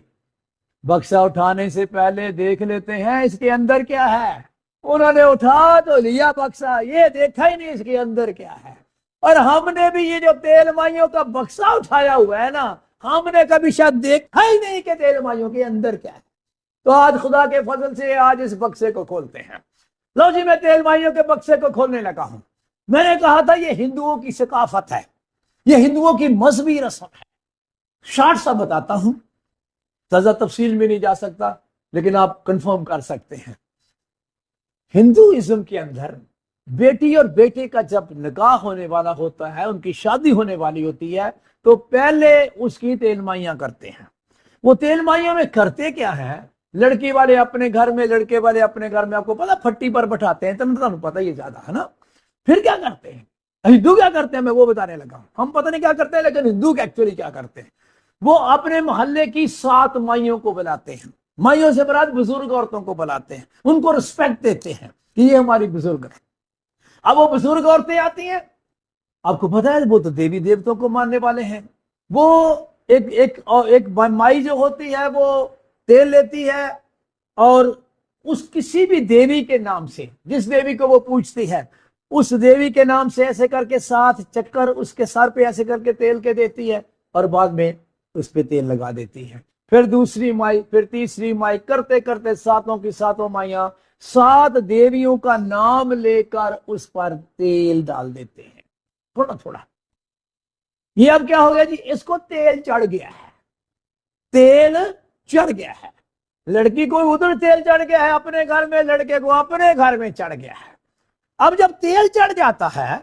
A: بکسا اٹھانے سے پہلے دیکھ لیتے ہیں اس کے اندر کیا ہے۔ انہوں نے اٹھا تو لیا بکسا، یہ دیکھا ہی نہیں اس کے اندر کیا ہے۔ اور ہم نے بھی یہ جو تیل مائیوں کا بکسا اٹھایا ہوا ہے نا، ہم نے کبھی شاید دیکھا ہی نہیں کہ تیل مائیوں کے اندر کیا ہے۔ تو آج خدا کے فضل سے آج اس بکسے کو کھولتے ہیں۔ لو جی، میں تیل مائیوں کے بکسے کو کھولنے لگا ہوں۔ میں نے کہا تھا یہ ہندوؤں کی ثقافت ہے، یہ ہندوؤں کی مذہبی رسم ہے۔ شارٹ سا بتاتا ہوں، زیادہ تفصیل میں نہیں جا سکتا، لیکن آپ کنفرم کر سکتے ہیں۔ ہندوازم کے اندر بیٹی اور بیٹے کا جب نکاح ہونے والا ہوتا ہے، ان کی شادی ہونے والی ہوتی ہے، تو پہلے اس کی تیل مائیاں کرتے ہیں۔ وہ تیل مائیوں میں کرتے کیا ہے؟ لڑکی والے اپنے گھر میں، لڑکے والے اپنے گھر میں، آپ کو پتا پھٹی پر بٹھاتے ہیں، تمہیں پتا یہ زیادہ ہے نا۔ پھر کیا کرتے ہیں ہندو؟ کیا کرتے ہیں میں وہ بتانے لگا ہوں۔ ہم پتہ نہیں کیا کرتے ہیں، لیکن ہندو ایکچولی کیا کرتے ہیں، وہ اپنے محلے کی 7 مائیوں کو بلاتے ہیں۔ مائیوں سے مراد بزرگ عورتوں کو بلاتے ہیں، ان کو رسپیکٹ دیتے ہیں کہ یہ ہماری بزرگ ہے۔ اب وہ بزرگ عورتیں آتی ہیں، آپ کو پتا ہے وہ تو دیوی دیوتوں کو ماننے والے ہیں۔ وہ ایک مائی جو ہوتی ہے وہ تیل لیتی ہے اور اس کسی بھی دیوی کے نام سے، جس دیوی کو وہ پوچھتی ہے، اس دیوی کے نام سے ایسے کر کے 7 چکر اس کے سر پہ ایسے کر کے تیل کے دیتی ہے، اور بعد میں اس پہ تیل لگا دیتی ہے۔ پھر دوسری مائی، پھر تیسری مائی، کرتے کرتے 7 کی 7 مائیاں 7 دیویوں کا نام لے کر اس پر تیل ڈال دیتے ہیں، تھوڑا تھوڑا۔ یہ اب کیا ہو گیا جی؟ اس کو تیل چڑھ گیا ہے، تیل چڑھ گیا ہے۔ لڑکی کو ادھر تیل چڑھ گیا ہے اپنے گھر میں، لڑکے کو اپنے گھر میں چڑھ گیا ہے۔ اب جب تیل چڑھ جاتا ہے،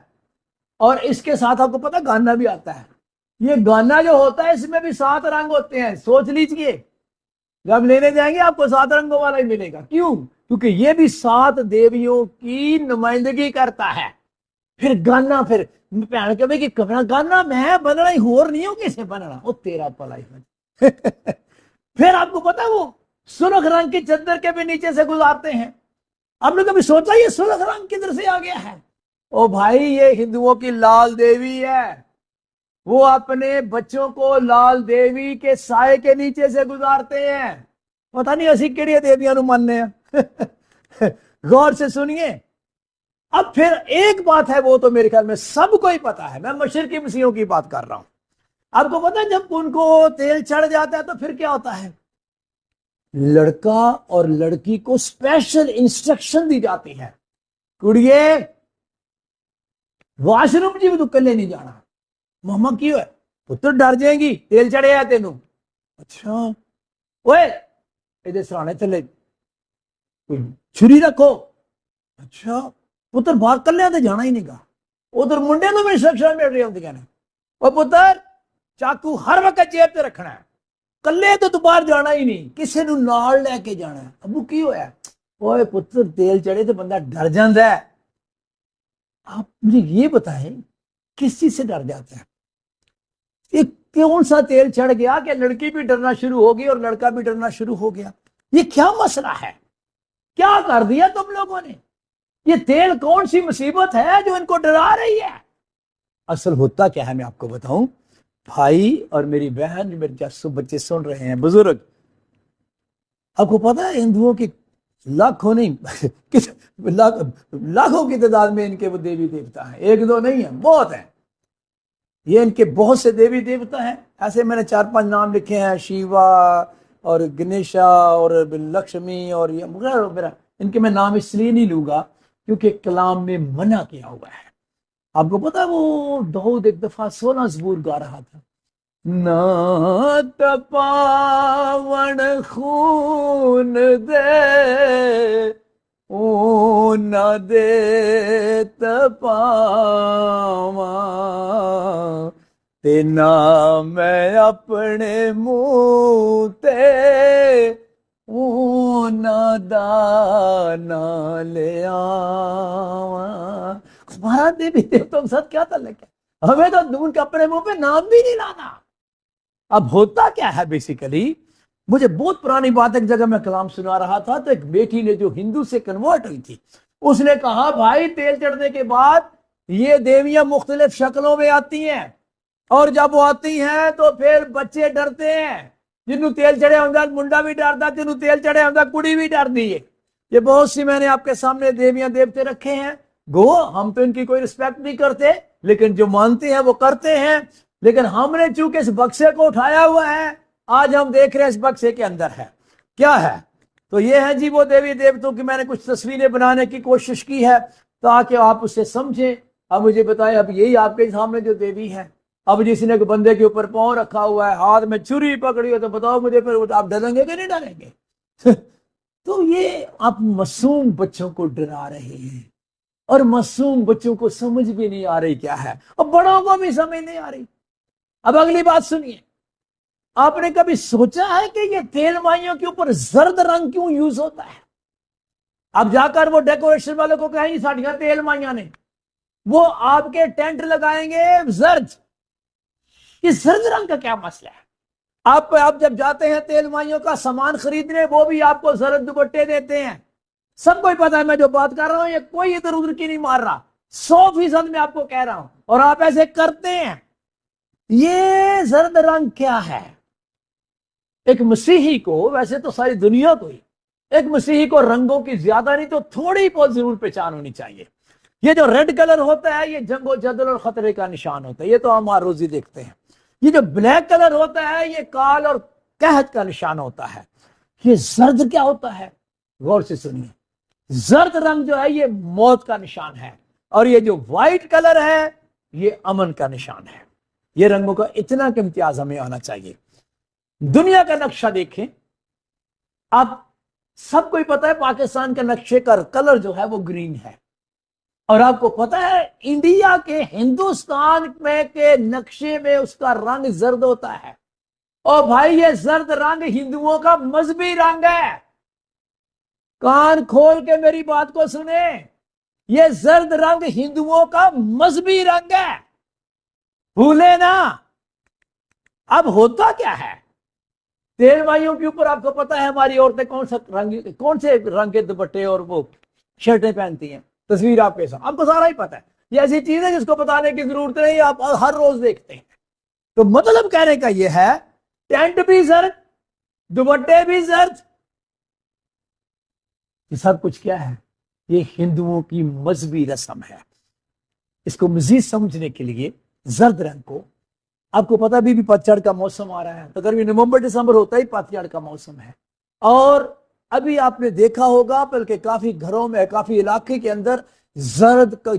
A: اور اس کے ساتھ آپ کو پتا گانا بھی آتا ہے، یہ گانا جو ہوتا ہے اس میں بھی 7 رنگ ہوتے ہیں، سوچ لیجئے۔ جب لینے جائیں گے آپ کو 7 رنگوں والا ہی ملے گا۔ کیوں؟ کیونکہ یہ بھی 7 دیویوں کی نمائندگی کرتا ہے۔ پھر گانا، پھر بھن کے کہ گانا میں بننا ہی ہور نہیں ہوں، کیسے بننا وہ تیرا پلائی ہے۔ پھر آپ کو پتا وہ سرخ رنگ کی چادر کے بھی نیچے سے گزارتے ہیں۔ آپ نے کبھی سوچا یہ سرخ رنگ کدھر سے آ گیا ہے؟ او بھائی، یہ ہندوؤں کی لال دیوی ہے، وہ اپنے بچوں کو لال دیوی کے سائے کے نیچے سے گزارتے ہیں۔ پتہ نہیں اسی کیڑی دیویاں نو ماننے ہیں۔ غور سے سنیے۔ اب پھر ایک بات ہے، وہ تو میرے خیال میں سب کو ہی پتا ہے، میں مشرقی مسیحیوں کی بات کر رہا ہوں۔ آپ کو پتا ہے جب ان کو تیل چڑھ جاتا ہے تو پھر کیا ہوتا ہے؟ لڑکا اور لڑکی کو اسپیشل انسٹرکشن دی جاتی ہے، کڑیے واش روم جی تو کلے نہیں جانا۔ ماما کیوں ہے؟ پتر ڈر جائیں گی، تیل چڑھے ہے تینوں۔ اچھا اوے یہ سرانے تھلے چھری رکھو۔ اچھا پتر باہر کلے تو جانا ہی نہیں گا۔ ادھر منڈے تو بھی انسٹرکشن مل رہی ہوتی ہیں، وہ پتر چاقو ہر وقت جیب تے رکھنا ہے، کلے تو باہر جانا ہی نہیں، کسی نو نال لے کے جانا ہے۔ ابو کی ہویا؟ اوے پتر تیل چڑھے تو بندہ ڈر جاندا ہے۔ آپ مجھے یہ بتائیں کس چیز سے ڈر جاتا ہے؟ یہ کون سا تیل چڑھ گیا کہ لڑکی بھی ڈرنا شروع ہو گئی اور لڑکا بھی ڈرنا شروع ہو گیا؟ یہ کیا مسئلہ ہے؟ کیا کر دیا تم لوگوں نے؟ یہ تیل کون سی مصیبت ہے جو ان کو ڈرا رہی ہے؟ اصل ہوتا کیا ہے میں آپ کو بتاؤں، بھائی اور میری بہن، میرے جاسو بچے سن رہے ہیں، بزرگ، آپ کو پتا ہے ہندوؤں کی لاکھوں نہیں لاکھوں کی تعداد میں ان کے وہ دیوی دیوتا ہیں، 1-2 نہیں ہیں، بہت ہیں۔ یہ ان کے بہت سے دیوی دیوتا ہیں، ایسے میں نے 4-5 نام لکھے ہیں، شیوا اور گنیشا اور لکشمی اور یہ وغیرہ۔ ان کے میں نام اس لیے نہیں لوں گا کیونکہ کلام میں منع کیا ہوا ہے۔ آپ کو پتا وہ داؤد ایک دفعہ 16 زبور گا رہا تھا، نات پاون خون دے نہ دے تپاواں تے نہ میں اپنے منہ تے نہ دانا لے آواں۔ ہمارا دیوی دیوتوں کے ساتھ کیا تعلق ہے؟ ہمیں تو ان کے اپنے منہ پہ نام بھی نہیں لانا۔ اب ہوتا کیا ہے بیسیکلی، مجھے بہت پرانی بات، ایک جگہ میں کلام سنا رہا تھا تو ایک بیٹی نے جو ہندو سے کنورٹ ہوئی تھی، اس نے کہا بھائی تیل چڑھنے کے بعد یہ دیویاں مختلف شکلوں میں آتی ہیں، اور جب وہ آتی ہیں تو پھر بچے ڈرتے ہیں، جنوں تیل چڑھے ہوتا منڈا بھی ڈرتا، جنوں تیل چڑھے ہوتا کڑی بھی ڈر دی ہے۔ یہ بہت سی میں نے آپ کے سامنے دیویاں دیوتے رکھے ہیں، گو ہم تو ان کی کوئی رسپیکٹ نہیں کرتے، لیکن جو مانتے ہیں وہ کرتے ہیں۔ لیکن ہم نے چونکہ اس بکسے کو اٹھایا ہوا ہے، آج ہم دیکھ رہے ہیں اس بکسے کے اندر ہے کیا ہے۔ تو یہ ہے جی وہ دیوی دیوتوں کی میں نے کچھ تصویریں بنانے کی کوشش کی ہے تاکہ آپ اسے سمجھیں۔ اب مجھے بتائیں، اب یہی آپ کے سامنے جو دیوی ہے، اب جس نے بندے کے اوپر پاؤں رکھا ہوا ہے، ہاتھ میں چھری پکڑی ہو، تو بتاؤ مجھے پھر آپ ڈریں گے کہ نہیں ڈریں گے؟ تو یہ آپ معصوم بچوں کو ڈرا رہے ہیں، اور معصوم بچوں کو سمجھ بھی نہیں آ رہی کیا ہے، اور بڑوں کو بھی سمجھ نہیں آ رہی۔ اب اگلی بات سنیے، آپ نے کبھی سوچا ہے کہ یہ تیل مائیوں کے اوپر زرد رنگ کیوں یوز ہوتا ہے؟ اب جا کر وہ ڈیکوریشن والوں کو کہیں ساڑیاں تیل مائیاں نے، وہ آپ کے ٹینٹ لگائیں گے زرد۔ یہ زرد رنگ کا کیا مسئلہ ہے؟ آپ جب جاتے ہیں تیل مائیوں کا سامان خریدنے، وہ بھی آپ کو زرد دوپٹے دیتے ہیں۔ سب کو ہی پتا ہے میں جو بات کر رہا ہوں، یہ کوئی ادھر ادھر کی نہیں مار رہا، 100% میں آپ کو کہہ رہا ہوں، اور آپ ایسے کرتے ہیں۔ یہ زرد رنگ کیا ہے؟ ایک مسیحی کو، ویسے تو ساری دنیا کو ہی، ایک مسیحی کو رنگوں کی زیادہ نہیں تو تھوڑی بہت ضرور پہچان ہونی چاہیے۔ یہ جو ریڈ کلر ہوتا ہے، یہ جنگ و جدل اور خطرے کا نشان ہوتا ہے، یہ تو ہم ہر روز ہی دیکھتے ہیں۔ یہ جو بلیک کلر ہوتا ہے، یہ کال اور قحط کا نشان ہوتا ہے۔ یہ زرد کیا ہوتا ہے؟ غور سے سنیے، زرد رنگ جو ہے یہ موت کا نشان ہے، اور یہ جو وائٹ کلر ہے یہ امن کا نشان ہے۔ یہ رنگوں کا اتنا کہ امتیاز ہمیں آنا چاہیے۔ دنیا کا نقشہ دیکھیں، اب سب کو ہی پتا ہے پاکستان کے نقشے کا کلر جو ہے وہ گرین ہے، اور آپ کو پتا ہے انڈیا کے، ہندوستان میں کے نقشے میں اس کا رنگ زرد ہوتا ہے۔ اور بھائی یہ زرد رنگ ہندوؤں کا مذہبی رنگ ہے، کان کھول کے میری بات کو سنیں، یہ زرد رنگ ہندوؤں کا مذہبی رنگ ہے، بھولے نا۔ اب ہوتا کیا ہے، تیل مائیوں کے اوپر آپ کو پتا ہے ہماری عورتیں کون سے رنگ کے دوپٹے اور وہ شرٹیں پہنتی ہیں، تصویر آپ کے ساتھ آپ کو سارا ہی پتا ہے۔ یہ ایسی چیز ہے جس کو بتانے کی ضرورت نہیں، آپ ہر روز دیکھتے ہیں۔ تو مطلب کہنے کا یہ ہے، ٹینٹ بھی زرد، دوپٹے بھی زرد، یہ سب کچھ کیا ہے؟ یہ ہندوؤں کی مذہبی رسم ہے۔ اس کو مزید سمجھنے کے لیے زرد رنگ کو، آپ کو پتا بھی پتجھڑ کا موسم آ رہا ہے، تقریباً نومبر دسمبر ہوتا ہی پتجھڑ کا موسم ہے، اور ابھی آپ نے دیکھا ہوگا بلکہ کافی گھروں میں، کافی علاقے کے اندر زرد کا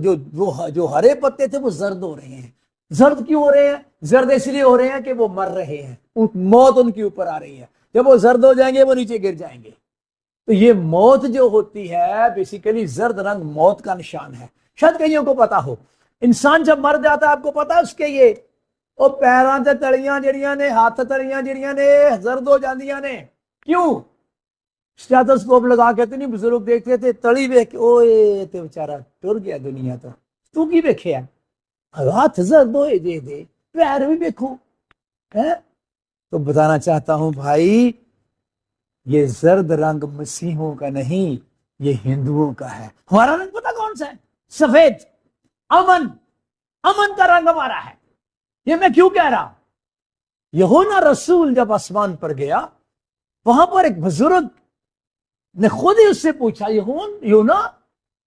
A: جو ہرے پتے تھے وہ زرد ہو رہے ہیں۔ زرد کیوں ہو رہے ہیں؟ زرد اس لیے ہو رہے ہیں کہ وہ مر رہے ہیں، موت ان کے اوپر آ رہی ہے، جب وہ زرد ہو جائیں گے وہ نیچے گر جائیں گے۔ تو یہ موت جو ہوتی ہے بیسیکلی زرد رنگ موت کا نشان ہے۔ شاید کئیوں کو پتا ہو، انسان جب مر جاتا ہے آپ کو پتا اس کے یہ پیراں تے تلیاں جڑیاں نے، ہاتھ تلیاں جڑیاں نے زرد ہو جاندیاں نے، کیوں؟ اسٹیتھوسکوپ لگا کے تو نہیں بزرگ دیکھتے تھے، تلی ویکھ اوئے تے بیچارہ ٹر گیا دنیا تو کی ویکھیا؟ ہاتھ زرد ہوئے دے پیر بھی ویکھو ہے۔ تو بتانا چاہتا ہوں بھائی، یہ زرد رنگ مسیحوں کا نہیں، یہ ہندوؤں کا ہے۔ ہمارا رنگ پتا کون سا ہے؟ سفید، امن کا رنگ ہمارا ہے۔ یہ میں کیوں کہہ رہا ہوں؟ یوحنا رسول جب آسمان پر گیا، وہاں پر ایک بزرگ نے خود ہی اس سے پوچھا، یوحنا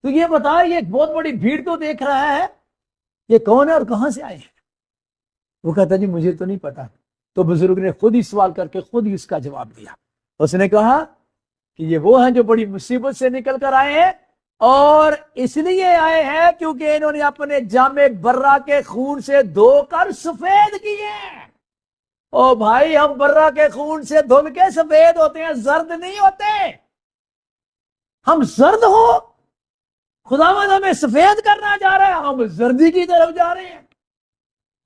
A: تو یہ بتا، یہ ایک بہت بڑی بھیڑ تو دیکھ رہا ہے، یہ کون ہے اور کہاں سے آئے ہیں؟ وہ کہتا جی مجھے تو نہیں پتا۔ تو بزرگ نے خود ہی سوال کر کے خود ہی اس کا جواب دیا۔ اس نے کہا کہ یہ وہ ہیں جو بڑی مصیبت سے نکل کر آئے ہیں، اور اس لیے آئے ہیں کیونکہ انہوں نے اپنے جامع برہ کے خون سے دھو کر سفید کیے۔ او بھائی، ہم برہ کے خون سے دھل کے سفید ہوتے ہیں، زرد نہیں ہوتے۔ ہم زرد ہو، خداوند ہمیں سفید کرنا چاہ رہے ہیں، ہم زردی کی طرف جا رہے ہیں۔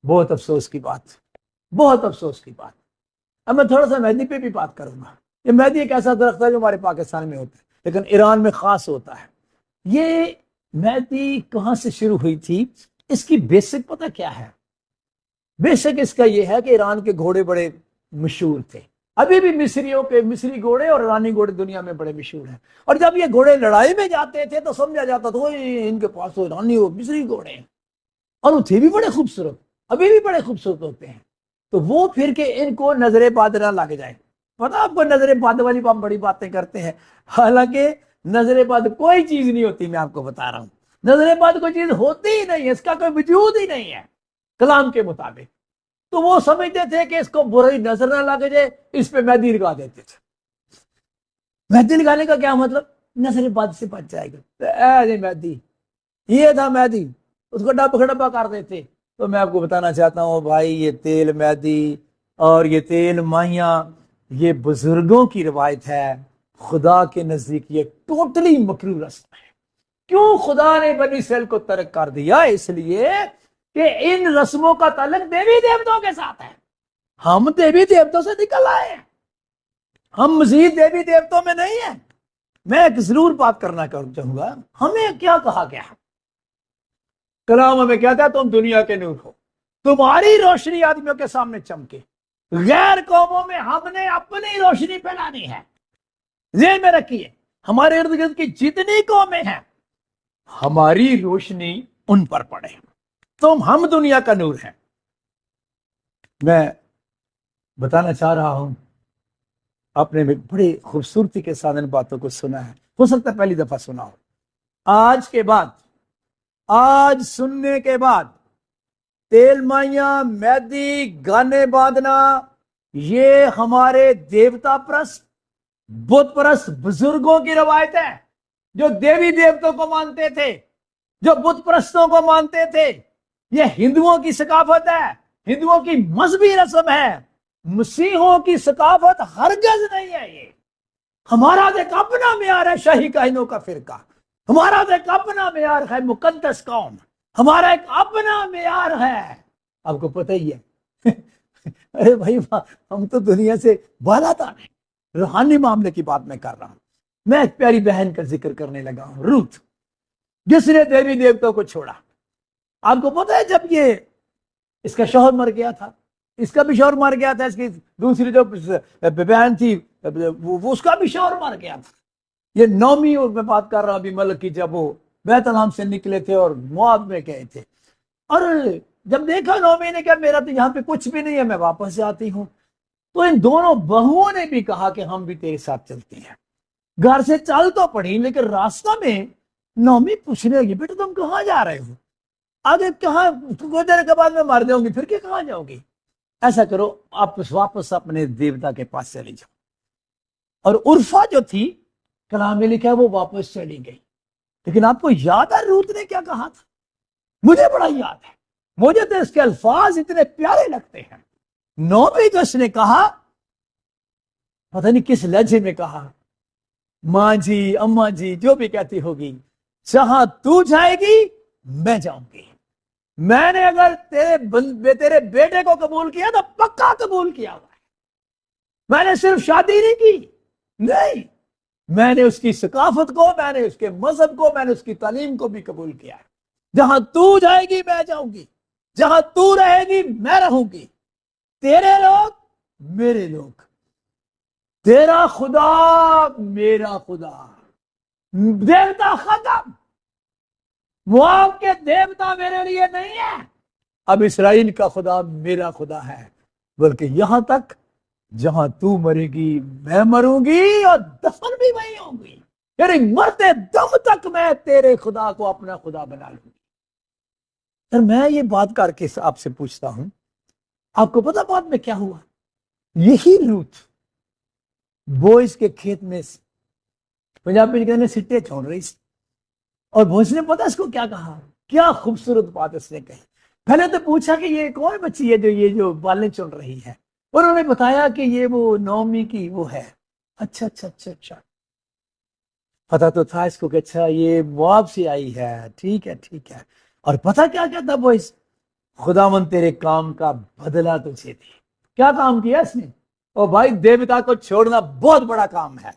A: بہت افسوس کی بات، بہت افسوس کی بات۔ اب میں تھوڑا سا مہندی پہ بھی بات کروں گا۔ یہ مہندی ایک ایسا درخت ہے جو ہمارے پاکستان میں ہوتا ہے لیکن ایران میں خاص ہوتا ہے۔ یہ مہندی کہاں سے شروع ہوئی تھی؟ اس کی بیسک پتہ کیا ہے؟ بیسک اس کا یہ ہے کہ ایران کے گھوڑے بڑے مشہور تھے، ابھی بھی مصریوں کے مصری گھوڑے اور ایرانی گھوڑے دنیا میں بڑے مشہور ہیں، اور جب یہ گھوڑے لڑائی میں جاتے تھے تو سمجھا جاتا تھا ان کے پاس تو ایرانی اور مصری گھوڑے ہیں، اور وہ تھے بھی بڑے خوبصورت۔ ابھی بھی بڑے خوبصورت ہوتے ہیں. تو وہ پھر کہ ان کو نظر بد نہ لگ جائے. پتا آپ کو نظر بد والی ہم بڑی باتیں کرتے ہیں، حالانکہ نظر بد کوئی چیز نہیں ہوتی. میں آپ کو بتا رہا ہوں نظر بد کوئی چیز ہوتی ہی نہیں ہے، اس کا کوئی وجود ہی نہیں ہے کلام کے مطابق. تو وہ سمجھتے تھے کہ اس کو برائی نظر نہ لگ جائے، اس پہ مہندی لگا دیتے تھے. مہندی لگانے کا کیا مطلب؟ نظر بد سے بچ جائے گا. مہندی یہ تھا مہندی، اس کو ڈبا ڈبا کر دیتے. تو میں آپ کو بتانا چاہتا ہوں بھائی، یہ تیل مہندی اور یہ تیل ماہیاں یہ بزرگوں کی روایت ہے. خدا کے نزدیک یہ ٹوٹلی مکروہ رسم ہے. کیوں خدا نے بنی اسرائیل کو ترک کر دیا؟ اس لیے کہ ان رسموں کا تعلق دیوی دیوتوں کے ساتھ ہے. ہم دیوی دیوتوں سے نکل آئے ہیں، ہم مزید دیوی دیوتوں میں نہیں ہیں. میں ایک ضرور بات کرنا چاہوں گا. ہمیں کیا کہا گیا؟ کلام ہمیں کہتا ہے تم دنیا کے نور ہو، تمہاری روشنی آدمیوں کے سامنے چمکے. غیر قوموں میں ہم نے اپنی روشنی پھیلانی ہے. ذہن میں رکھیے، ہمارے ارد گرد کی جتنی قومیں ہیں ہماری روشنی ان پر پڑے. ہم دنیا کا نور ہیں. میں بتانا چاہ رہا ہوں، آپ نے بڑی خوبصورتی کے ساتھ ان باتوں کو سنا ہے. ہو سکتا ہے پہلی دفعہ سنا ہو. آج سننے کے بعد تیل مائیاں، مہندی، گانے باندھنا یہ ہمارے دیوتا پرست، بت پرست بزرگوں کی روایت ہے، جو دیوی دیوتوں کو مانتے تھے، جو بت پرستوں کو مانتے تھے. یہ ہندوؤں کی ثقافت ہے، ہندوؤں کی مذہبی رسم ہے. مسیحوں کی ثقافت ہرگز نہیں ہے. یہ ہمارا ایک اپنا معیار ہے. شاہی کاہنوں کا فرقہ ہمارا ایک اپنا معیار ہے. مقدس قوم ہمارا ایک اپنا معیار ہے. آپ کو پتہ ہی ہے ارے بھائی ہم تو دنیا سے بالا تر ہیں. روحانی معاملے کی بات میں کر رہا ہوں. میں ایک پیاری بہن کا ذکر کرنے لگا ہوں، روت، جس نے دیوی دیوتوں کو چھوڑا. آپ کو پتہ ہے جب یہ اس کا شوہر مر گیا تھا، اس کا بھی شوہر مر گیا تھا، اس کی دوسری جو بہن تھی وہ اس کا بھی شوہر مر گیا تھا. یہ نومی اور میں بات کر رہا ہوں ابھی ملک کی، جب وہ بیت الحم سے نکلے تھے اور مواب میں گئے تھے. اور جب دیکھا نومی نے کہا میرا تو یہاں پہ کچھ بھی نہیں ہے، میں واپس جاتی ہوں. تو ان دونوں بہوؤں نے بھی کہا کہ ہم بھی تیرے ساتھ چلتے ہیں. گھر سے چل تو پڑی، لیکن راستہ میں نومی پوچھنے لگی بیٹا تم کہاں جا رہے ہو؟ آگے کہاں کچھ دیر کے بعد میں مر جاؤں گی، پھر کہ کہاں جاؤ گی؟ ایسا کرو آپ واپس اپنے دیوتا کے پاس چلی جاؤ. اور عرفہ جو تھی کلام میں لکھا ہے وہ واپس چلی گئی. لیکن آپ کو یاد ہے روت نے کیا کہا تھا؟ مجھے بڑا یاد ہے، مجھے تو اس کے الفاظ اتنے پیارے لگتے ہیں. نومی کو اس نے کہا، پتہ نہیں کس لہجے میں کہا، ماں جی، اماں جی، جو بھی کہتی ہوگی، جہاں تو جائے گی میں جاؤں گی. میں نے اگر تیرے بیٹے کو قبول کیا تو پکا قبول کیا ہوا ہے. میں نے صرف شادی نہیں کی، نہیں، میں نے اس کی ثقافت کو، میں نے اس کے مذہب کو، میں نے اس کی تعلیم کو بھی قبول کیا ہے. جہاں تو جائے گی میں جاؤں گی، جہاں تو رہے گی میں رہوں گی. تیرے لوگ میرے لوگ، تیرا خدا میرا خدا. دیوتا ختم، مواب کے دیوتا میرے لیے نہیں ہے. اب اسرائیل کا خدا میرا خدا ہے. بلکہ یہاں تک جہاں تو مرے گی میں مروں گی اور دفن بھی وہیں ہوں گی. یعنی مرتے دم تک میں تیرے خدا کو اپنا خدا بنا لوں گی. سر میں یہ بات کر کے آپ سے پوچھتا ہوں، آپ کو پتا بات میں کیا ہوا؟ یہی روت بوئز کے کھیت میں پنجابی کہتے ہیں سٹے چھوڑ رہی تھی، اور بوئز نے پتا اس کو کیا کہا؟ کیا خوبصورت بات اس نے کہی. پہلے تو پوچھا کہ یہ کون بچی ہے جو یہ بالیں چن رہی ہے، اور انہوں نے بتایا کہ یہ وہ نومی کی وہ ہے. اچھا اچھا اچھا اچھا، پتا تو تھا اس کو کہ اچھا یہ مواب سے آئی ہے، ٹھیک ہے ٹھیک ہے. اور پتا کیا کہتا بوئز؟ خداوند تیرے کام کا بدلہ تجھے دے. کیا کام کیا اس نے؟ او بھائی دیوتا کو چھوڑنا بہت بڑا کام ہے.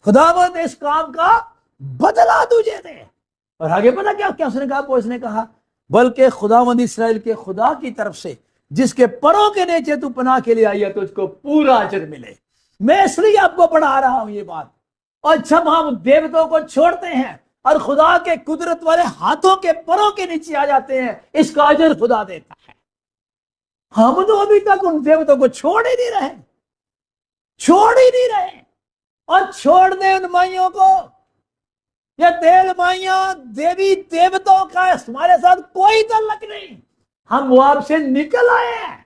A: خداوند اس کام کا بدلہ تجھے دے. اور آگے پتا کیا اس نے کہا؟ بوئز نے کہا بلکہ خداوند اسرائیل کے خدا کی طرف سے جس کے پروں کے نیچے تو پناہ کے لیے آئی ہے تجھ کو پورا اجر ملے. میں اس لیے آپ کو پڑھا رہا ہوں یہ بات. اور جب ہم دیوتوں کو چھوڑتے ہیں اور خدا کے قدرت والے ہاتھوں کے پروں کے نیچے آ جاتے ہیں، اس کا اجر خدا دیتا ہے. ہم تو ابھی تک ان دیوتوں کو چھوڑ ہی نہیں رہے اور چھوڑ دیں ان مائیوں کو. یہ دیو مائیاں دیوی دیوتوں کا ہمارے ساتھ کوئی تعلق نہیں. ہم وہ آپ سے نکل آئے ہیں.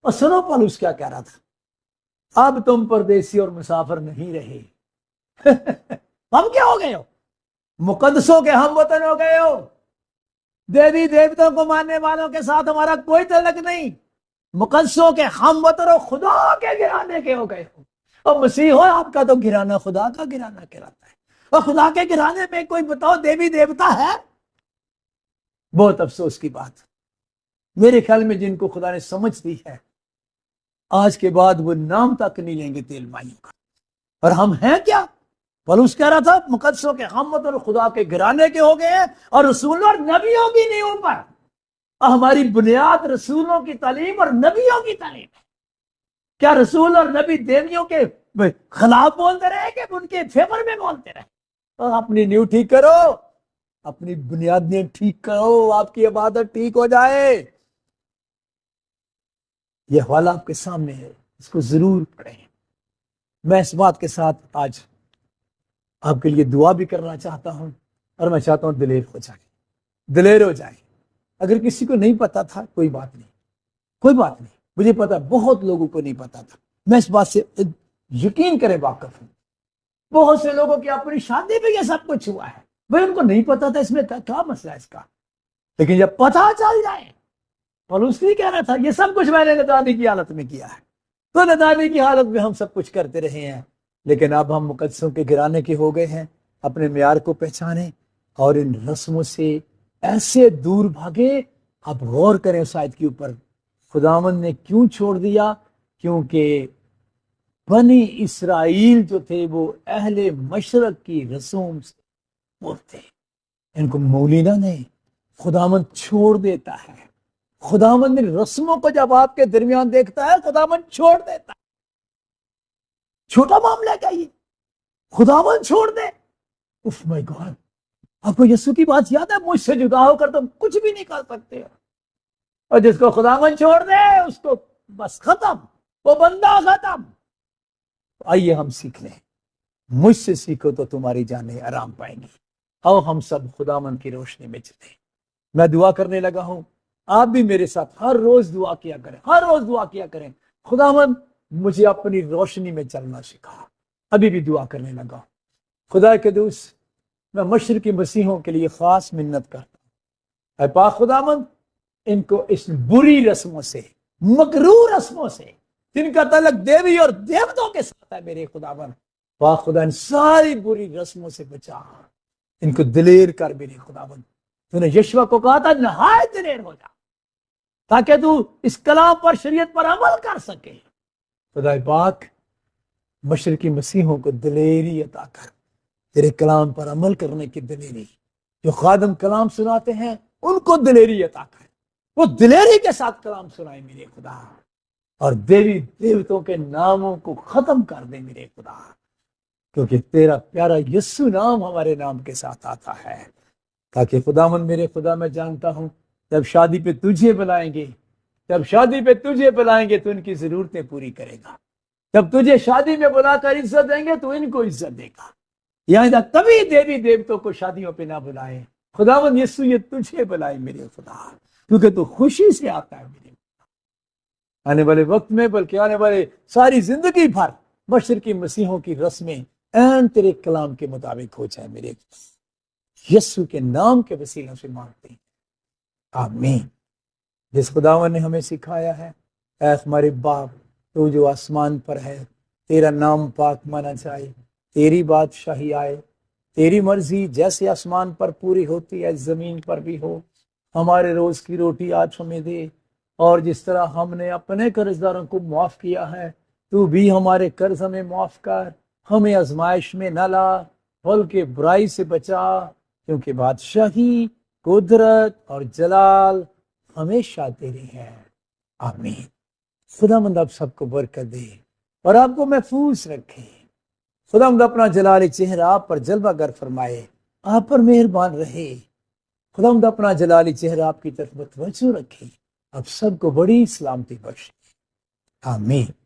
A: اور سنو پولس کیا کہہ رہا تھا, اب تم پردیسی اور مسافر نہیں رہے. ہم کیا ہو گئے ہو؟ مقدسوں کے ہم وطن ہو گئے ہو. دیوی دیوتوں کو ماننے والوں کے ساتھ ہمارا کوئی تعلق نہیں. مقدسوں کے ہم وطن ہو, خدا کے گھرانے کے ہو گئے ہو. اور مسیح ہو, آپ کا تو گھرانہ خدا کا گھرانہ کہلاتا ہے. اور خدا کے گھرانے میں کوئی بتاؤ دیوی دیوتا ہے؟ بہت افسوس کی بات. میرے خیال میں جن کو خدا نے سمجھ دی ہے, آج کے بعد وہ نام تک نہیں لیں گے تیل مائیوں کا. اور ہم ہیں کیا؟ پولس کہہ رہا تھا مقدسوں کے ہم وطن خدا کے گھرانے کے ہو گئے ہیں, اور رسولوں اور نبیوں کی نہیں اوپر. اور ہماری بنیاد رسولوں کی تعلیم اور نبیوں کی تعلیم ہے. کیا رسول اور نبی دیویوں کے خلاف بولتے رہے کہ ان کے فیور میں بولتے رہے؟ اپنی نیو ٹھیک کرو, اپنی بنیادیں ٹھیک کرو, آپ کی عبادت ٹھیک ہو جائے. یہ حوالہ آپ کے سامنے ہے, اس کو ضرور پڑھیں. میں اس بات کے ساتھ آج آپ کے لیے دعا بھی کرنا چاہتا ہوں, اور میں چاہتا ہوں دلیر ہو جائے. اگر کسی کو نہیں پتا تھا کوئی بات نہیں, مجھے پتا بہت لوگوں کو نہیں پتا تھا. میں اس بات سے یقین کرے واقف ہوں. بہت سے لوگوں کی اپنی شادی پہ یہ سب کچھ ہوا ہے, بھائی ان کو نہیں پتا تھا اس میں کیا مسئلہ ہے اس کا. لیکن جب پتا چل جائے, پولس نہیں کہہ رہا تھا یہ سب کچھ میں نے ندانی کی حالت میں کیا ہے, تو ندانی کی حالت میں ہم سب کچھ کرتے رہے ہیں. لیکن اب ہم مقدسوں کے گھرانے کے ہو گئے ہیں. اپنے معیار کو پہچانیں اور ان رسموں سے ایسے دور بھاگے. اب غور کریں اس آیت کے اوپر. خداوند نے کیوں چھوڑ دیا؟ کیونکہ بنی اسرائیل جو تھے وہ اہل مشرق کی رسوم سے بولتے. ان کو مولینا نہیں, خداوند چھوڑ دیتا ہے. خداوند نے رسموں کو جب آپ کے درمیان دیکھتا ہے, خداوند چھوڑ دیتا ہے. چھوٹا معاملہ کیا یہ؟ خداوند چھوڑ دے. اف مائی گاڈ, آپ کو یسوع کی بات یاد ہے, مجھ سے جدا ہو کر تم کچھ بھی نہیں کر سکتے ہو. اور جس کو خداوند چھوڑ دے اس کو بس ختم, وہ بندہ ختم. آئیے ہم سیکھ لیں. مجھ سے سیکھو تو تمہاری جانیں آرام پائیں گی. آؤ ہم سب خداوند کی روشنی میں چلیں. میں دعا کرنے لگا ہوں, آپ بھی میرے ساتھ ہر روز دعا کیا کریں. خداوند مجھے اپنی روشنی میں چلنا سکھا. ابھی بھی دعا کرنے لگا ہوں. خدا کے دوست, میں مشرقی مسیحوں کے لیے خاص منت کرتا ہوں. اے پاک خداوند, ان کو اس بری رسموں سے, مکروہ رسموں سے, جن کا تعلق دیوی اور دیوتوں کے ساتھ ہے, میرے خداوند پاک خدا ان ساری بری رسموں سے بچا. ان کو دلیر کر میرے خداوند. تو نے یشوع کو کہا تھا نہایت دلیر ہو جا, تاکہ تو اس کلام پر, شریعت پر عمل کر سکے. خدا پاک مشرقی مسیحوں کو دلیری عطا کر, تیرے کلام پر عمل کرنے کی دلیری. جو خادم کلام سناتے ہیں ان کو دلیری عطا کر, وہ دلیری کے ساتھ کلام سنائے میرے خدا. اور دیوی دیوتوں کے ناموں کو ختم کر دے میرے خدا, کیونکہ تیرا پیارا یسوع نام ہمارے نام کے ساتھ آتا ہے. تاکہ خداوند میرے خدا, میں جانتا ہوں جب شادی پہ تجھے بلائیں گے تو ان کی ضرورتیں پوری کرے گا. جب تجھے شادی میں بلا کر عزت دیں گے تو ان کو عزت دے گا. یہاں کبھی دیوی دیوتوں کو شادیوں پہ نہ بلائے. خداوند یسوع یہ تجھے بلائے میرے خدا, کیونکہ تو خوشی سے آتا ہے میرے خدا. آنے والے وقت میں, بلکہ آنے والے ساری زندگی بھر, مشرقی مسیحوں کی رسمیں این تیرے کلام کے مطابق ہو جائے میرے خدا. یسوع کے نام کے وسیلہ سے مانگتے ہیں, آمین. جس خداوند نے ہمیں سکھایا ہے, اے ہمارے باپ تو جو آسمان پر ہے, تیرا نام پاک مانا جائے, تیری بادشاہی آئے, تیری مرضی جیسے آسمان پر پوری ہوتی ہے زمین پر بھی ہو. ہمارے روز کی روٹی آج ہمیں دے, اور جس طرح ہم نے اپنے قرض داروں کو معاف کیا ہے, تو بھی ہمارے قرض ہمیں معاف کر. ہمیں آزمائش میں نہ لا, بلکہ برائی سے بچا, کیونکہ بادشاہی, قدرت اور جلال ہمیشہ تیری ہے, آمین. خداوند آپ سب کو برکت دے اور آپ کو محفوظ رکھے. خداوند اپنا جلالی چہرہ آپ پر جلوہ گر فرمائے, آپ پر مہربان رہے. خداوند اپنا جلالی چہرہ آپ کی طرف متوجہ رکھے, اب سب کو بڑی سلامتی بخشے، آمین۔